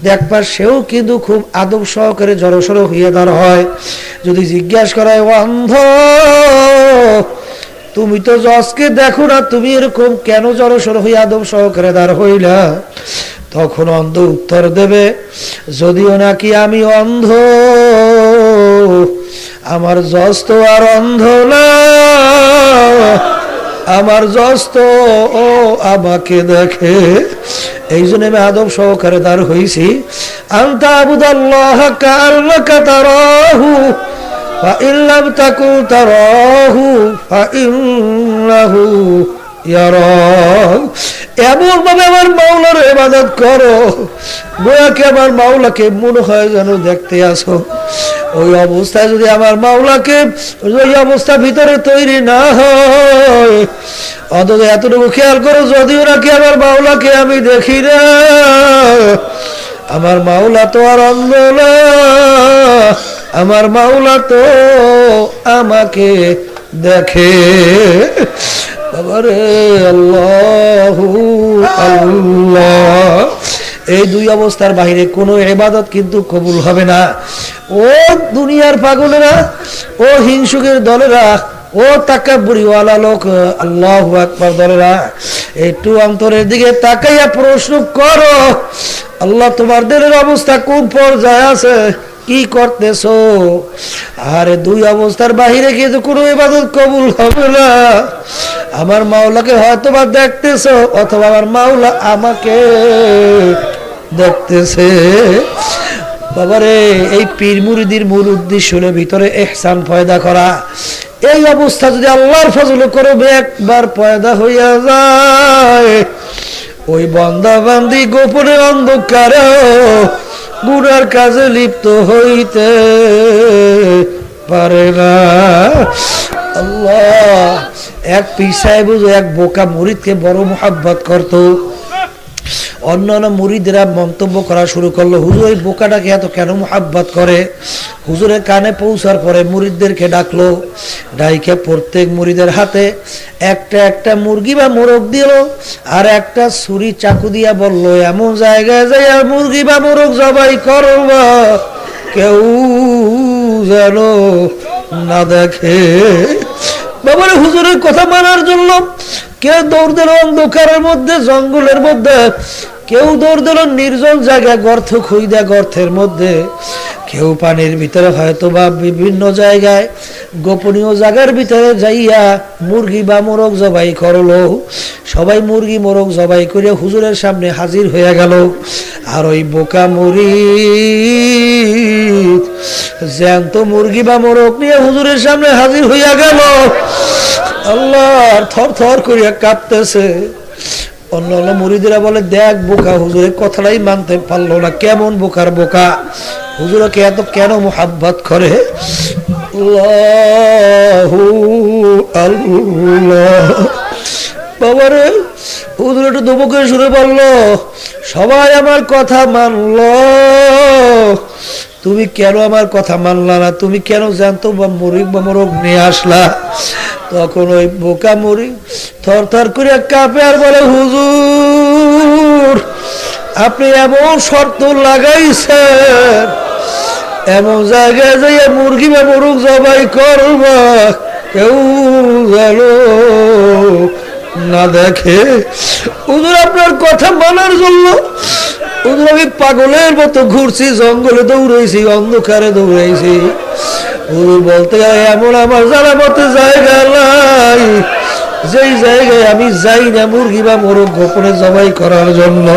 দেখবার সেও কিন্তু খুব আদব সহকারে জড়সড় হইয়া দাঁড় হয়। যদি জিজ্ঞাসা করা হয়, অন্ধ তুমি তো জজকে দেখো না, তুমি এরকম কেন জড়সড় হইয়া আদব সহকারে দাঁড় হইলা, তখন অন্ধ উত্তর দেবে, যদিও নাকি আমি অন্ধ, আমার জজ তো আর অন্ধ না, আমার জজ তো ও আমাকে দেখে, এই জন্য আমি আদব সহকারে দাঁড় হইছি। আনতা আবুদাল্লাহ কান্নাকা তারাহু ফা ইল্লাম তাকুন তারাহু ফা ইন্নাহু ইয়ারাক। এমন ভাবে আমার মাওলার ইবাদত করো গোয়াকে আমার মাওলাকে মনে হয় যেন দেখতে আসো। ওই অবস্থায় যদি আমার মাওলাকে, ওই অবস্থা ভিতরে তৈরি না হয়, অন্তত এতটুকু খেয়াল করো, যদিও নাকি আমার মাওলাকে আমি দেখি না, আমার মাওলা তো আর অন্ধ না, আমার মাওলা তো আমাকে দেখে। বাবারে আল্লাহু আল্লাহ, এই দুই অবস্থার বাইরে কোনো ইবাদত কিন্তু কবুল হবে না। ও দুনিয়ার পাগলেরা, ও হিংসুকের দলেরা, ও তাকাব্বুরিওয়ালা লোক, আল্লাহু আকবার দলেরা, একটু অন্তরের দিকে তাকাইয়া প্রশ্ন করো, আল্লাহ তোমার দিলের অবস্থা কোন পর্যায়ে আছে, কি করতেছো? আরে দুই অবস্থার বাহিরে কিন্তু কোনো ইবাদত কবুল হবে না। আমার মাওলাকে হয়তো বা দেখতেছো, অথবা আমার মাওলা আমাকে দেখতেছে। বাবারে এই পীর মুরিদির মূল উদ্দেশ্য হলো ভিতরে ইহসান পয়দা করা। এই অবস্থা যদি আল্লাহর ফজলে করবে একবার পয়দা হইয়া যায়, ওই বান্দা বান্দি গোপনে অন্ধকারে গুনার কাজে লিপ্ত হইতে পারে না। আল্লাহ, এক পীর সাহেব এক বোকা মুরিদকে বড় মোহাব্বত করত। অন্যান্য মুরিদরা মন্তব্য করা শুরু করলো, হুজুর ওই বোকাটাকে এত কেন মোহাব্বত করে? হুজুরের কানে পৌঁছার পরে মুরিদদেরকে ডাকলো, ডাইকে প্রত্যেক মুরিদের হাতে একটা একটা মুরগি বা মোরগ দিল, আর একটা ছুরি চাকু দিয়া বলল, এমন জায়গায় যাই আর মুরগি বা মোরগ জবাই করবা, কেউ যেন না দেখে। বাবার হুজুরের কথা মানার জন্য কেউ দৌড় দিল অন্ধকারের মধ্যে, জঙ্গলের মধ্যে, কেউ দৌড় দিল নির্জন জায়গায়, গর্ত খুঁজা গর্তের মধ্যে, কেউ পানির ভিতরে, হয়তো বা বিভিন্ন জায়গায় গোপনীয় জায়গার ভিতরে যাইয়া মুরগি বা মোরগ জবাই করলো। সবাই মুরগি মোরগ জবাই করে হুজুরের সামনে হাজির হয়ে গেল। আর ওই বোকা মুরিদ জ্যান্ত মুরগি বা মোরগ নিয়ে হুজুরের সামনে হাজির হইয়া গেল। আল্লাহ, থর থর করিয়া কাঁপতেছে। অন্য অন্য মুরিদেরা বলে, দেখ বোকা, হুজুরের কথাটাই মানতে পারলো না, কেমন বোকার বোকা, হুজুরকে এত কেন মোহাব্বত করে? আল্লাহু আল্লাহ। বাবারে, হুজুর একটু দুবকে শুনে বললো, সবাই আমার কথা মানলো, তুমি কেন আমার কথা মানলা না? তুমি কেন জানতো বা মুরগ বা মোরগ নিয়ে আসলা? তখন ওই বোকা মুরগি থর থর করে কাঁপে আর বলে, হুজুর আপনি এমন শর্ত লাগাইছেন, এমন জায়গায় যাইয়া মুরগি বা মোরগ জবাই করবা, কেউ যেন না দেখে। হুজুর আপনার কথা মানার জন্য হুজুর আমি পাগলের মতো ঘুরছি, জঙ্গলে দৌড়াইছি, অন্ধকারে দৌড়াইছি। হুজুর বলতে এমন আমার জানা মতো জায়গা নাই যেই জায়গায় আমি যাই না মুরগি বা মোরগ গোপনে জবাই করার জন্য,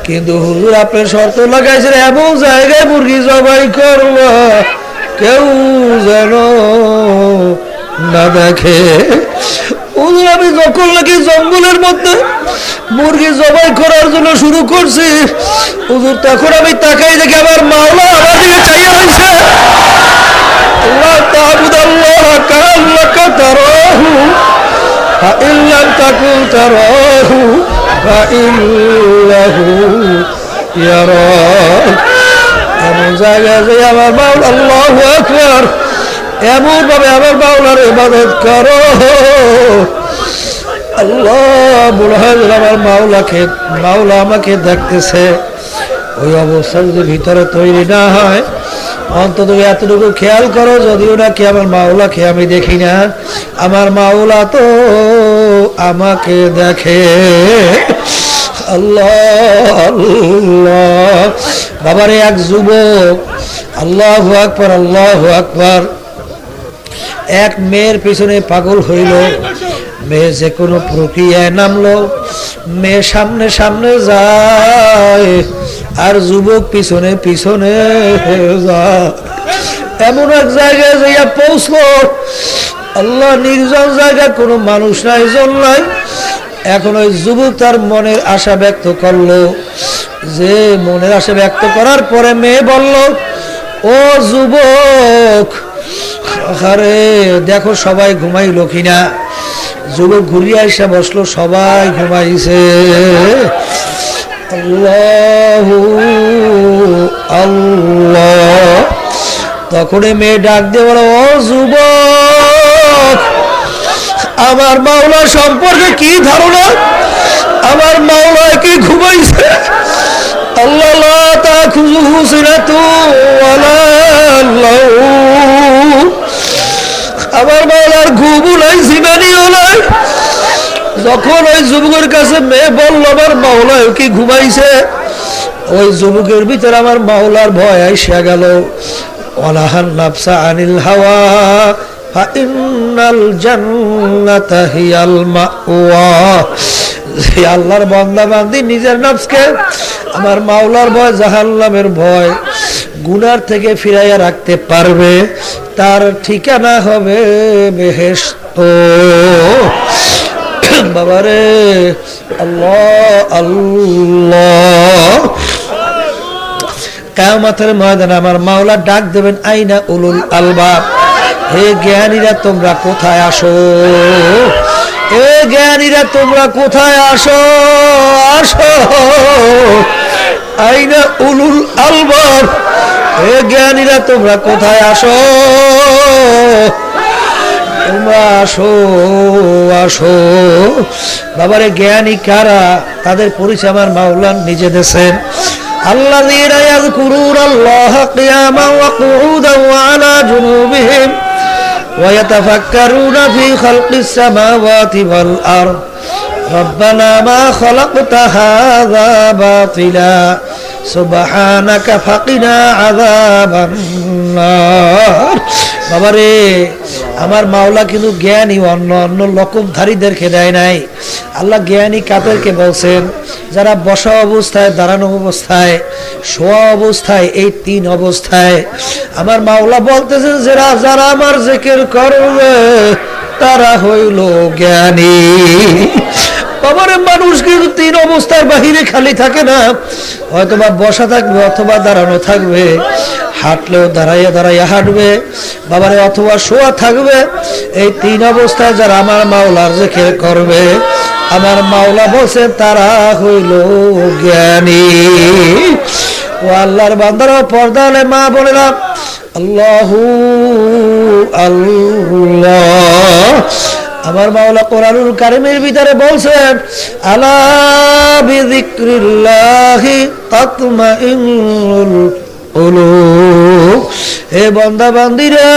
কিন্তু হুজুর আপনার শর্ত লাগাইছেন এমন জায়গায় মুরগি জবাই করবা, কেউ যেন না দেখে। হুজুর আমি যখন নাকি জঙ্গলের মধ্যে মুরগি জবাই করার জন্য শুরু করছি, হুজুর তখন আমি তাকাই দেখি আমার মাওলা আমার দিকে চাইয়া রয়েছে। আল্লাহ তা'বুদাল্লাহ কাআন্নাকা তারাহু ফাইন লাম তাকুন তারাহু ফাইন্নাহু ইয়ারাক। এমন জায়গায় যে আমার মাওলা, আল্লাহু আকবার, এমন ভাবে আমার মাওলার ইবাদত করো। আল্লাহ মনে হয় আমার মাওলা আমাকে দেখতেছে। ওই অবস্থা যদি ভিতরে তৈরি না হয়, অন্তত এতটুকু খেয়াল করো, যদিও নাকি আমার মাওলাকে আমি দেখি না, আমার মাওলা তো আমাকে দেখে। আল্লাহ আল্লাহ। বাবারে এক যুবক, আল্লাহু আকবার আল্লাহু আকবার, এক মেয়ের পিছনে পাগল হইল। মেয়ে যে কোনো প্রক্রিয়ায় নামলো, মেয়ে সামনে সামনে যায় আর যুবক পিছনে পিছনে যায়। এমন এক জায়গায় যাইয়া পৌঁছলো, আল্লাহ নির্জন জায়গা, কোনো মানুষ নাই, জন নাই। এখন ওই যুবক তার মনের আশা ব্যক্ত করলো, যে মনের আশা ব্যক্ত করার পরে মেয়ে বলল, ও যুবক, আরে দেখো সবাই ঘুমাইলো কিনা। যুবক ঘুরিয়ে এসে বসলো, সবাই ঘুমাইছে। আল্লাহু আল্লাহ। তখন মেয়ে ডাক দিয়ে বলো, ও যুবক, আমার মাওলা সম্পর্কে কি ধারণা? আমার মাওলা কি ঘুমাইছে? আল্লাহ লা তাখুযুহু সিনাতুন ওয়ালা নাওম। আমার মাওলার ঘুমও নাই, জিমানিও নাই। যখন ওই যুবকের কাছে মেয়ে বলল আমার মাওলা কি ঘুমাইছে, ওই যুবকের ভিতরে আমার মাওলার ভয় আইসা গেল। ওয়ালাহান নাফসা আনিল হাওয়া ফাইন্নাল জান্নাতা হিয়াল মাওয়া। আল্লাহর বান্দা বান্দি নিজের নফসকে আমার মাওলার ভয়, জাহান্নামের ভয়, গুনার থেকে ফিরাইয়া রাখতে পারবে, তার ঠিকানা হবে বেহেশত। বাবারে, আল্লাহ আল্লাহ। কিয়ামতের ময়দানে আমার মাওলা ডাক দেবেন, আইনা উলুল আলবাব, হে জ্ঞানীরা তোমরা কোথায় আসো, হে জ্ঞানীরা তোমরা কোথায় আসো, আসো। আইনা উলুল আলবাব, হে জ্ঞানীরা তোমরা কোথায় আসো, তোমরা আসো আসো। বাবারে জ্ঞানী কারা, তাদের পরিচয় আমার মাওলা নিজে দিয়েছেন। আল্লাযীনা ইয়াযকুরুনাল্লাহা কিয়ামান ওয়া কুউদান ওয়া আলা জুনুবিহিম ওয়া ইয়াতাফাক্কারুনা ফি খালকিস সামাওয়াতি ওয়াল আরদ রব্বানা মা খালাকতা হাযা বাতিলা সুবহানাকা ফাকিনা আযাবান নার। বাবারে আমার মাওলা কিন্তু জ্ঞানী অন্য অন্য লকবধারীদেরকে দেয় নাই। আল্লাহ জ্ঞানী কাদেরকে বলছেন, যারা বসা অবস্থায়, দাঁড়ানো অবস্থায়, শোয়া অবস্থায়, এই তিন অবস্থায় আমার মাওলা বলতেছেন যারা যারা আমার জিকির করবে তারা হইল জ্ঞানী। বাবারে মানুষ কিন্তু তিন অবস্থার বাহিরে খালি থাকে না, হয়তোবা বসা থাকবে অথবা দাঁড়ানো থাকবে, হাঁটলেও দাঁড়াইয়া দাঁড়াইয়া হাঁটবে বাবারে, অথবা শোয়া থাকবে। এই তিন অবস্থায় যারা আমার মাওলার জিকির করবে আমার মাওলা বলছে তারা হইল জ্ঞানী। ও আল্লাহর বান্দারা, পর্দা হলে মা বলেলাম আল্লাহু আল্লাহ। আমার মাওলা কোরআনুল কারীমের ভিতরে বলছেন, আলা বিযিকরিল্লাহি তাতমাইন্নুল কুলুব। হে বান্দা বান্দীরা,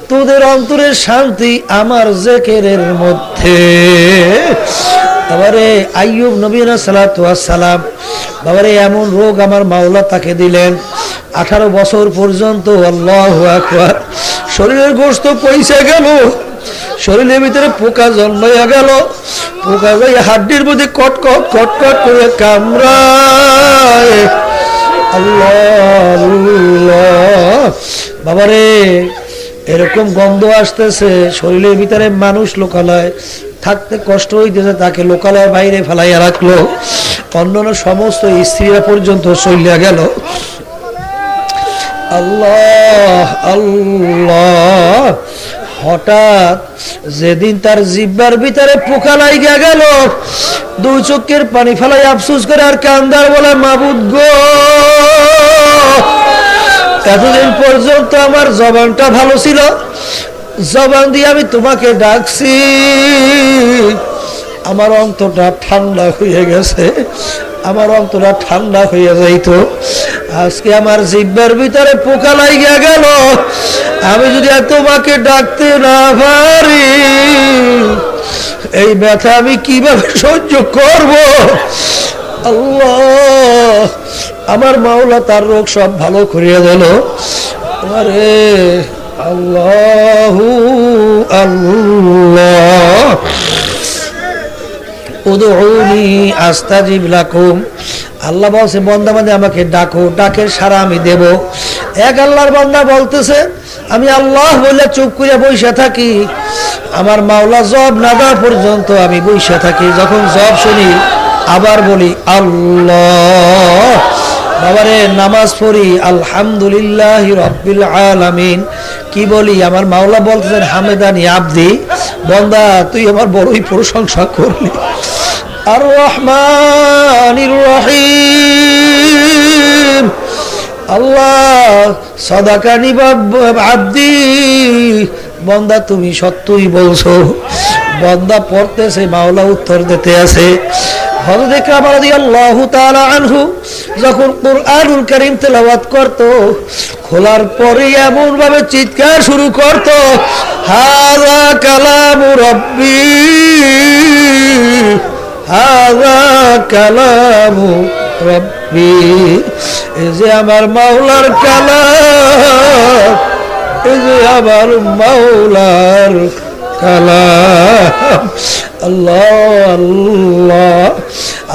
তোদের অন্তরের শান্তি আমার জিকিরের মধ্যে। বাবারে আইয়ুব নবী আলাইহিস সালাতু ওয়াস সালাম, বাবারে এমন রোগ আমার মাওলা তাকে দিলেন, 18 বছর পর্যন্ত আল্লাহু আকবার শরীরের গোশত পয়সা গেল, শরীরের ভিতরে পোকা জন্মাইয়া গেল, পোকা যাই হাড্ডির মধ্যে কটকট কটকট করে কামড়ায়। আল্লাহ আল্লাহ। বাবারে এরকম গন্ধ আসতেছে, শরীরের ভিতরে মানুষ লোকালয় থাকতে কষ্ট হইতেছে, তাকে লোকালয়ের বাইরে ফেলাইয়া রাখলো, অন্যান্য সমস্ত স্ত্রীরা পর্যন্ত চলিয়া গেল। আল্লাহ আল্লাহ। হঠাৎ যেদিন তার জিহ্বার ভিতরে পোকা লাগিয়া গেল, দুই চোখের পানি ফেলাই আফসোস করে আর কান্দার বলে, মাবুদ গো, এতদিন পর্যন্ত আমার জবানটা ভালো ছিল, জবান দিয়ে আমি তোমাকে ডাকছি, আমার অন্তরটা ঠান্ডা হয়ে গেছে, আমার অন্তরটা ঠান্ডা হয়ে যাইতো। আজকে আমার জিহ্বার ভিতরে পোকা লাগিয়া গেল, আমি যদি তোমাকে ডাকতে না পারি, এই ব্যথা আমি কিভাবে সহ্য করব। আল্লাহ, আমার মাওলা তার রোগ সব ভালো করিয়া দিল। আরে আল্লাহু আল্লাহ। উদউনি আস্তাজিব লাকুম। আল্লাহ বলছে বান্দা বান্দা আমাকে ডাকো, ডাকের সাড়া আমি দেব। এক আল্লাহর বান্দা বলতেছে আমি আল্লাহ বলে চুপ করে বসে থাকি, আমার মাওলা জব না দেওয়া পর্যন্ত আমি বসে থাকি। যখন জব শুনি আবার বলি আল্লাহ। বাবারে নামাজ পড়ি আলহামদুলিল্লাহি রাব্বিল আলামিন, কি বলি আমার মাওলা বলতেছেন হামেদানি আব্দি, বান্দা তুই আমার বড়ই প্রশংসা করলি। আর রহমানির রহিম, আল্লাহ সাদাকানি আব্দি, বান্দা তুমি সত্যই বলছো। বান্দা পড়তেছে, মাওলা উত্তর দিতে আছে। হযরত ইকরাম রাদিয়াল্লাহু তাআলা আনহু যখন কুরআনুল কারীম তেলাওয়াত করত, খোলার পরে এমন ভাবে চিৎকার শুরু করত, হাযা কালামু রাব্বি, হাযা কালামু রাব্বি। এই যে আমার মাওলার কালাম, এই যে আমার মাওলার কালাম। আল্লাহ আল্লাহ।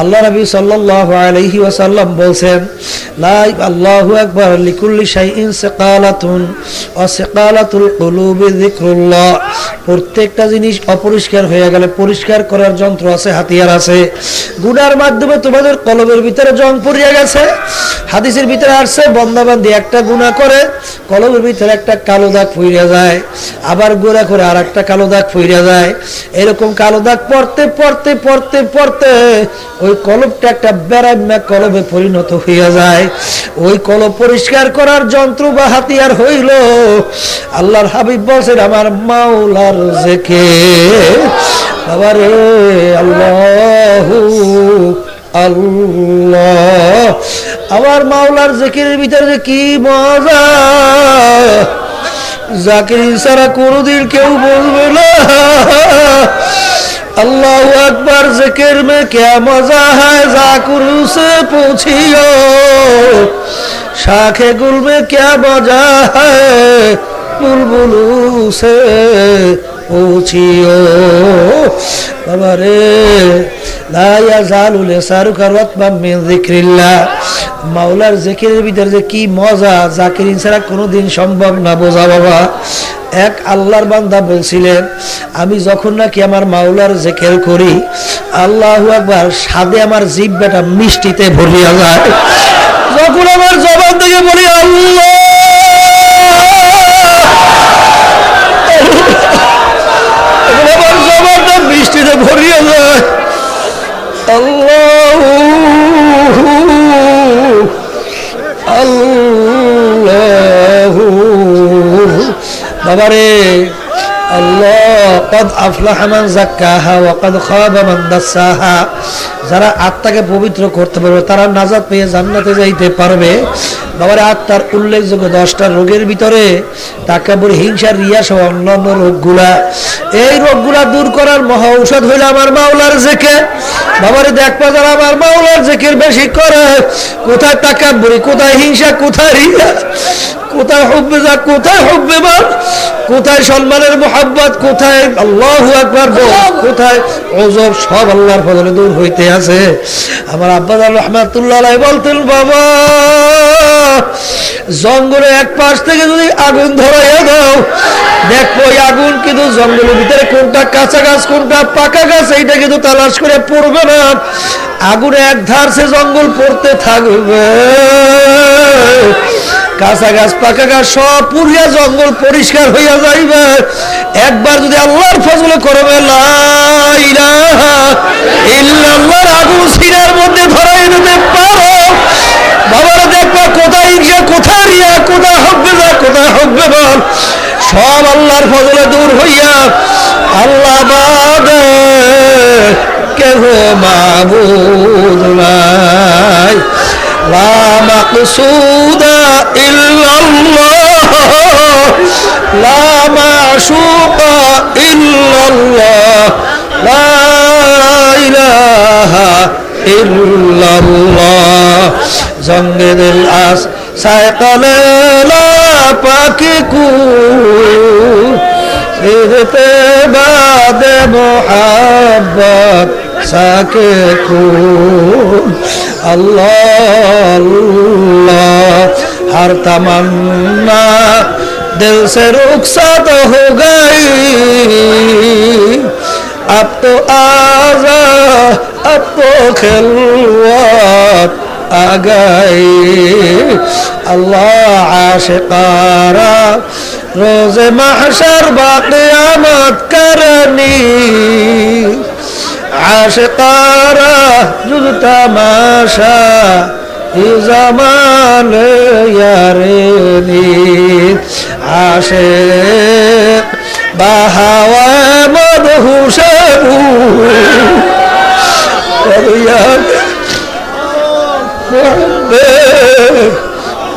আল্লাহ নবী সাল্লাল্লাহু আলাইহি ওয়াসাল্লাম বলেন, লা আল্লাহু আকবার, লিকুল্লি শাইইন সিকালাতুন ওয়া সিকালাতুল কুলুবি যিকরুল্লাহ। প্রত্যেকটা জিনিস অপরিষ্কার হয়ে গেলে পরিষ্কার করার যন্ত্র আছে, হাতিয়ার আছে। গুনার মাধ্যমে তোমাদের কলবের ভিতরে জং পড়িয়া গেছে। হাদিসের ভিতরে আসছে, বান্দা-বান্দি একটা গুনাহ করে কলবের ভিতরে একটা কালো দাগ পড়িয়া যায়, আবার গুনাহ করে আর একটা কালো দাগ পড়িয়া যায়। এরকম কালো দাগ পড়তে পড়তে পড়তে পড়তে ওই কলবটা একটা বেড়াইমা কলবে পরিণত হইয়া যায়। ওই কলব পরিষ্কার করার যন্ত্র বা হাতিয়ার হইল আল্লাহর হাবিব বলছেন আমার মাওলার জিকির। বাবারে আল্লাহু আল্লাহ, আমার মাওলার জিকিরের ভিতরে যে কি মজা, জাকির ছাড়া কোনদিন কেউ বলবে না। अल्लाह अकबर जिक्र में क्या मजा है, जाकुरु से पूछियो, शाखे गुल में क्या मजा है, बुलबुलू से पूछियो। बाबा रे ला याजालु लिसानुका रतबाम मिन जिक्रिल्लाह, মাওলার জিকিরের ভিতরে যে কি মজা, জাকিরিন ছাড়া কোনোদিন সম্ভব না বোঝা। বাবা, এক আল্লাহর বান্দা বলছিলেন, আমি যখন নাকি আমার মাওলার জিকির করি, আল্লাহু আকবার, স্বাদে আমার জিহ্বাটা মিষ্টিতে ভরিয়া যায়। যখন আমার জবান থেকে বলি আল্লাহ, আমার জবানটা মিষ্টিতে ভরিয়া যায়। আল্লাহ আল্লাহ। বাবারে আল্লাহ, কদ আফলাহা মান যাক্কাহা ওয়া কদ খাবা মান দাসসাহা। যারা আত্মাকে পবিত্র করতে পারবে তারা নাজাত পেয়ে জান্নাতে যাইতে পারবে। বাবারে, আত্মার উল্লেখযোগ্য 10টা রোগের ভিতরে তাকাব্বুর, হিংসা, রিয়া সহ অন্যান্য রোগগুলা, এই রোগগুলা দূর করার মহা ঔষধ হইল আমার মাওলার জিকির। বাবারে, দেখবা যারা আমার মাওলার জিকির বেশি করে, কোথায় তাকাব্বুরি, কোথায় হিংসা, কোথায় রিয়া, কোথায় হুব্বে যা, কোথায় হুব্বে মান, কোথায় সম্মানের মোহাব্বত, কোথায় আল্লাহু আকবার, কোথায় ওজব, সব আল্লাহর ফজলে দূর হইতে আছে। আমার আব্বা রহমাতুল্লাহ আলাইহি বলতেন, বাবা জঙ্গলে এক পাশ থেকে যদি আগুন ধরাইয়া দাও, দেখো ওই আগুন কিন্তু জঙ্গলের ভিতরে কোনটা কাঁচা গাছ কোনটা পাকা গাছ এইটা কিন্তু তালাশ করে পড়বে না। আগুনে এক ধার সে জঙ্গল পড়তে থাকবে, কাঁচা গাছ পাকা গাছ সব পুরিয়া জঙ্গল পরিষ্কার হইয়া যাইবে। একবার যদি আল্লাহর ফজলে করবে লা ইলাহা ইল্লাল্লাহর আগুন সিনার মধ্যে ধরাই দিতে পারো, বাবারা দেখবা কোথায় হিংসা, কোথায় রিয়া, কোথায় হবে না, কোথায় হবে বল, সব আল্লাহর ফজলে দূর হইয়া আল্লাহ বাদে কেহ মাবুদ নাই, লা মাকসুদা ইল্লাল্লাহ, লা মাশুকা ইল্লাল্লাহ, লা ইলাহা ইল্লাল্লাহ। জঙ্গে দিল আস সাইকালে লা পাকি কু, ইরতে বাদে মোহাব্বত সাকে কু। अल्लाह अल्लाह, हर तमन्ना दिल से रुखसत हो गई, अब तो आजा, अब तो खिलवत आ गई। अल्लाह आशिकारा रोज़े महशर बाक़ियामत करनी, आशिकारा जुद तमाशा ज़मान यारेनी, आशिक बहावा मदहुशे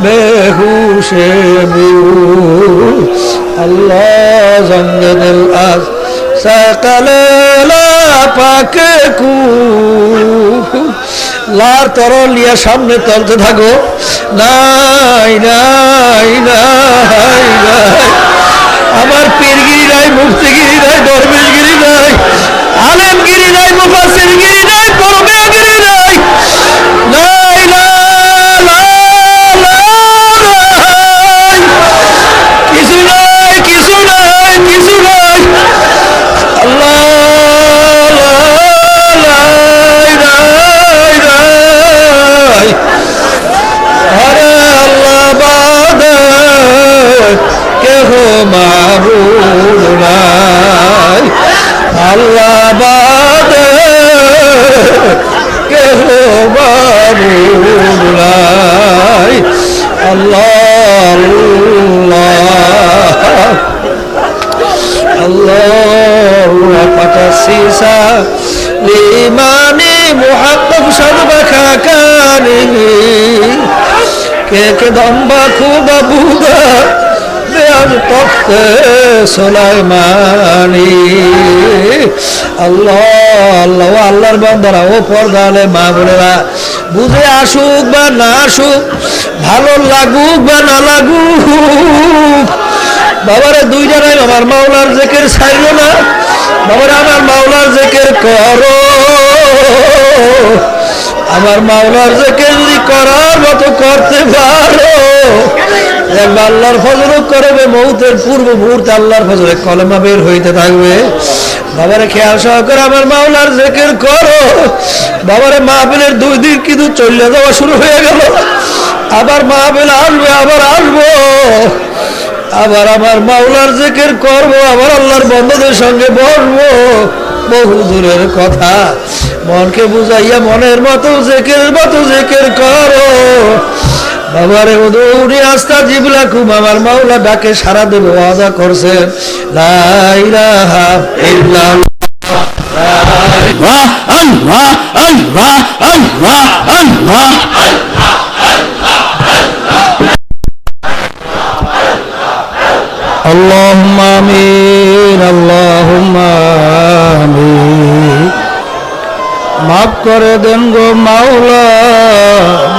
बेहुशे अल्लाह जंग दिल आज सकले পাকে কু। লার তরল নিয়ে সামনে চলতে থাকো, নাই নাই নাই নাই, আমার পীরগিরি নাই, মুফতিগিরি নাই, দরবেশগিরি নাই, আলেমগিরি নাই, মুফাসসিরগিরি নাই, পরমেগিরি নাই। লা ইলাহা কিছু নাই, কিছু নাই, কিছু নাই। আল্লাহ আরে আল্লাহ বাদে কেহ মাবুদ নাই, আল্লাহ বাদে কেহ মাবুদ নাই। আল্লাহ আল্লাহ পাতাসিসা লিমানি মুহাক্কাক সাদবা খাকানি কে দম্বা খুদা বুদা বেআজ তখতে সুলাইমানি। আল্লাহ আল্লাহ আল্লাহর বান্দারা ও পর্দালে মা বোনেরা, বুঝে আসুক বা না আসুক, ভালো লাগুক বা না লাগুক, বাবারে দুইটা নাই আমার মাওলার জিকির ছাইরো না, বাবারে আমার মাওলার জিকির করো। আমার মাওলার জিকির যদি করার মতো করতে পারো, আল্লাহর ফজল করবে, মৌতের পূর্ব মুহূর্তে আল্লাহর ফজলে কলেমা বের হইতে থাকবে। বাবারে খেয়াল সহকারে আমার মাওলার জিকির করো। বাবারে মাহফিলের 2 দিন কিন্তু চলে যাওয়া শুরু হয়ে গেল, আবার মাহফিল আসবে, আবার আসবো, আবার আমার মাওলার জিকির করবো, আবার আল্লাহর বন্ধুদের সঙ্গে বসবো। বহু দূরের কথা, মনকে বুঝাইয়া মনের মতো জিকিরের মতো জিকির করো। বাবারে উদৌরি আস্তা জিবলাকুম, আমার মাওলা ডাকে সারা দেব ওয়াদা করছেন। লা ইলাহা ইল্লাল্লাহ, আল্লাহ আল্লাহ আল্লাহ আল্লাহ আল্লাহ। আল্লাহুম্মা আমিন, আল্লাহুম্মা আমিন। মাফ করে দেন গো মাওলা,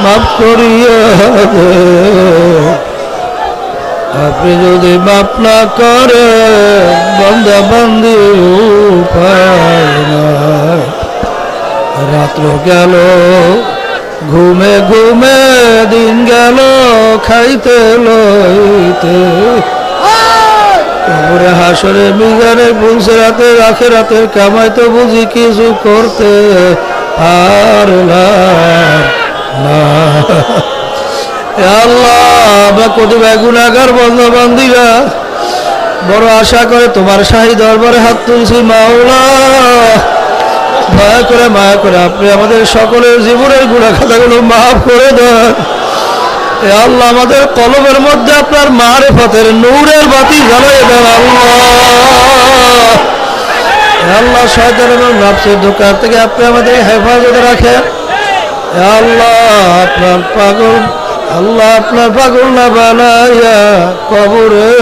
মাফ করিয়া আপনি যদি মাফ না করে বান্দা বান্দি উপায় নাই। রাত্র গেল ঘুমে ঘুমে, দিন গেল খাইতে লইতে, তারপরে হাসরে মিজানে পুলসে রাতে রাখে রাতের কামাই তো বুঝি কিছু করতে পারলাম না। আল্লাহ আমরা কতিপয় গুনাহগার বান্দা বান্দীরা বড় আশা করে তোমার শাহী দরবারে হাত তুলছি। মাওলা মায়া করে আপনি আমাদের সকলের জীবনের গুনাহ খাতাগুলো মাফ করে দেন। আল্লাহ আমাদের কলবের মধ্যে আপনার মারিফতের নূরের বাতি জ্বালিয়ে দেন। আল্লাহ শয়তান এবং নফসের ধোঁকা থেকে আপনি আমাদের হেফাজতে রাখেন। আল্লাহ আপনার পাগল না বানাইয়া কবরে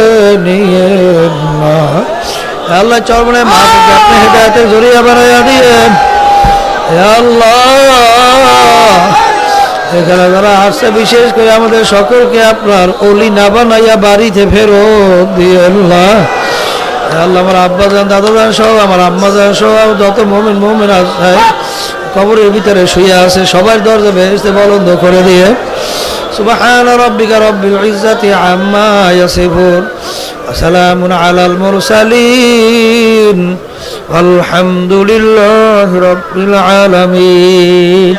নিয়ে না। আল্লাহ চরমনে মাকে আপনি হেদায়েতের জরিয়া বানাইয়া দিয়েন। আল্লাহ এখানে যারা আসছে বিশেষ করে আমাদের সকলকে আপনার ওলি না বানাইয়া বাড়িতে ফেরত দিয়ে আল্লাহ। আল্লাহ আমার আব্বাজান দাদাজান সহ আমার আম্মাজান সহ যত মুমিন আছে কবরের ভিতরে শুয়ে আছে সবার দরজা বেহেশতে বলন্দ করে দিয়ে। সুবহান রাব্বিকা রব্বিল ইজ্জাতি আম্মা ইয়াসিফুন ওয়া সালামুন আলাল মুরসালিন আলহামদুলিল্লাহি রাব্বিল আলামিন।